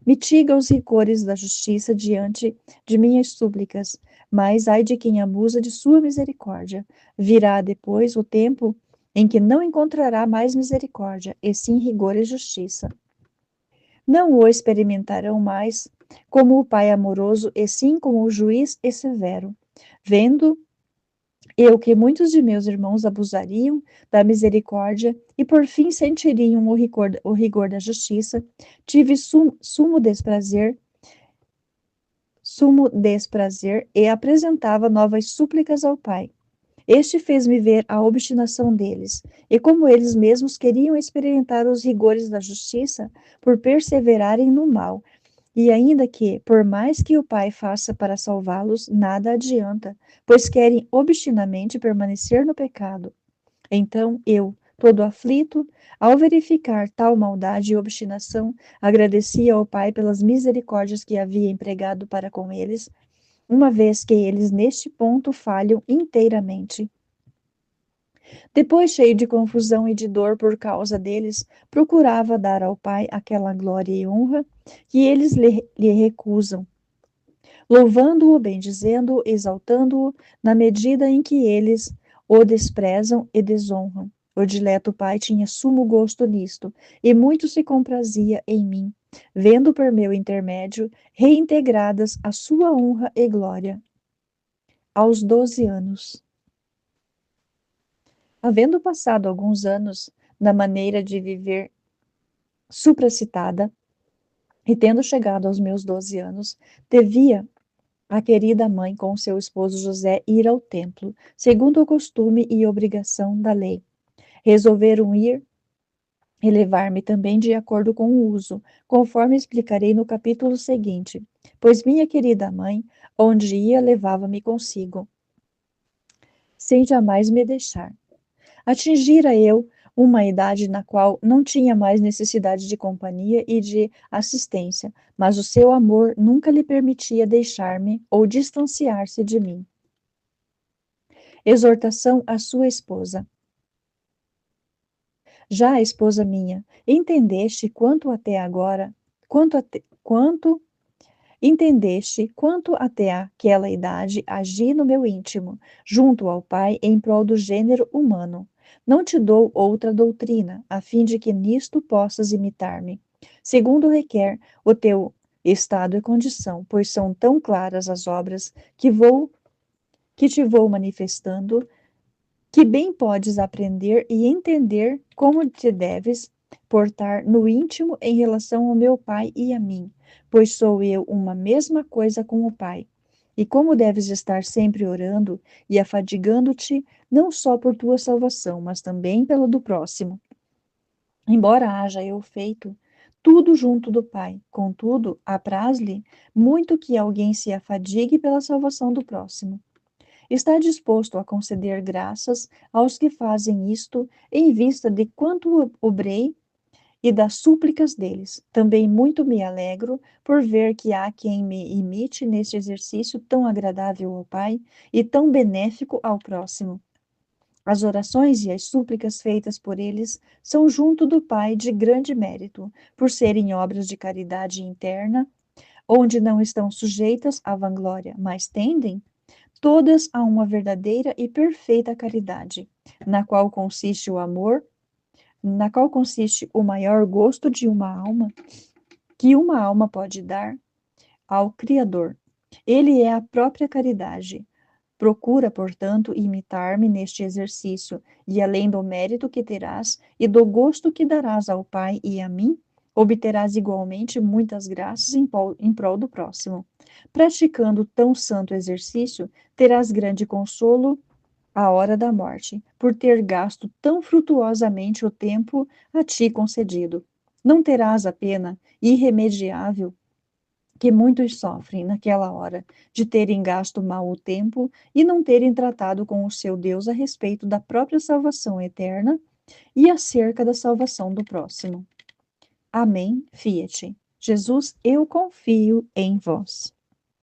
mitiga os rigores da justiça diante de minhas súplicas, mas ai de quem abusa de sua misericórdia. Virá depois o tempo em que não encontrará mais misericórdia, e sim rigor e justiça. Não o experimentarão mais como o Pai amoroso, e sim como o juiz e severo. Vendo eu que muitos de meus irmãos abusariam da misericórdia e por fim sentiriam o rigor da justiça, tive sumo desprazer e apresentava novas súplicas ao Pai. Este fez-me ver a obstinação deles, e como eles mesmos queriam experimentar os rigores da justiça por perseverarem no mal, e ainda que, por mais que o Pai faça para salvá-los, nada adianta, pois querem obstinadamente permanecer no pecado. Então eu, todo aflito, ao verificar tal maldade e obstinação, agradecia ao Pai pelas misericórdias que havia empregado para com eles, uma vez que eles neste ponto falham inteiramente. Depois, cheio de confusão e de dor por causa deles, procurava dar ao Pai aquela glória e honra que eles lhe recusam, louvando-o, bendizendo-o, exaltando-o, na medida em que eles o desprezam e desonram. O dileto Pai tinha sumo gosto nisto, e muito se comprazia em mim, vendo por meu intermédio reintegradas a sua honra e glória. Aos 12 anos. Havendo passado alguns anos na maneira de viver supracitada, e tendo chegado aos meus 12 anos, devia a querida mãe com seu esposo José ir ao templo, segundo o costume e obrigação da lei. Resolveram ir e levar-me também de acordo com o uso, conforme explicarei no capítulo seguinte, pois minha querida mãe, onde ia, levava-me consigo, sem jamais me deixar. Atingira eu uma idade na qual não tinha mais necessidade de companhia e de assistência, mas o seu amor nunca lhe permitia deixar-me ou distanciar-se de mim. Exortação à sua esposa. Já a esposa minha, entendeste quanto até agora, quanto entendeste quanto até aquela idade agi no meu íntimo, junto ao Pai, em prol do gênero humano. Não te dou outra doutrina, a fim de que nisto possas imitar-me, segundo requer o teu estado e condição, pois são tão claras as obras que te vou manifestando, que bem podes aprender e entender como te deves portar no íntimo em relação ao meu Pai e a mim, pois sou eu uma mesma coisa com o Pai. E como deves estar sempre orando e afadigando-te, não só por tua salvação, mas também pela do próximo. Embora haja eu feito tudo junto do Pai, contudo, apraz-lhe muito que alguém se afadigue pela salvação do próximo. Está disposto a conceder graças aos que fazem isto, em vista de quanto obrei e das súplicas deles. Também muito me alegro por ver que há quem me imite neste exercício tão agradável ao Pai e tão benéfico ao próximo. As orações e as súplicas feitas por eles são junto do Pai de grande mérito, por serem obras de caridade interna, onde não estão sujeitas à vanglória, mas tendem todas a uma verdadeira e perfeita caridade, na qual consiste o amor, na qual consiste o maior gosto de uma alma que uma alma pode dar ao Criador. Ele é a própria caridade. Procura, portanto, imitar-me neste exercício, e além do mérito que terás e do gosto que darás ao Pai e a mim, obterás igualmente muitas graças em prol do próximo. Praticando tão santo exercício, terás grande consolo à hora da morte, por ter gasto tão frutuosamente o tempo a ti concedido. Não terás a pena irremediável que muitos sofrem naquela hora de terem gasto mal o tempo e não terem tratado com o seu Deus a respeito da própria salvação eterna e acerca da salvação do próximo. Amém. Fiat. Jesus, eu confio em vós.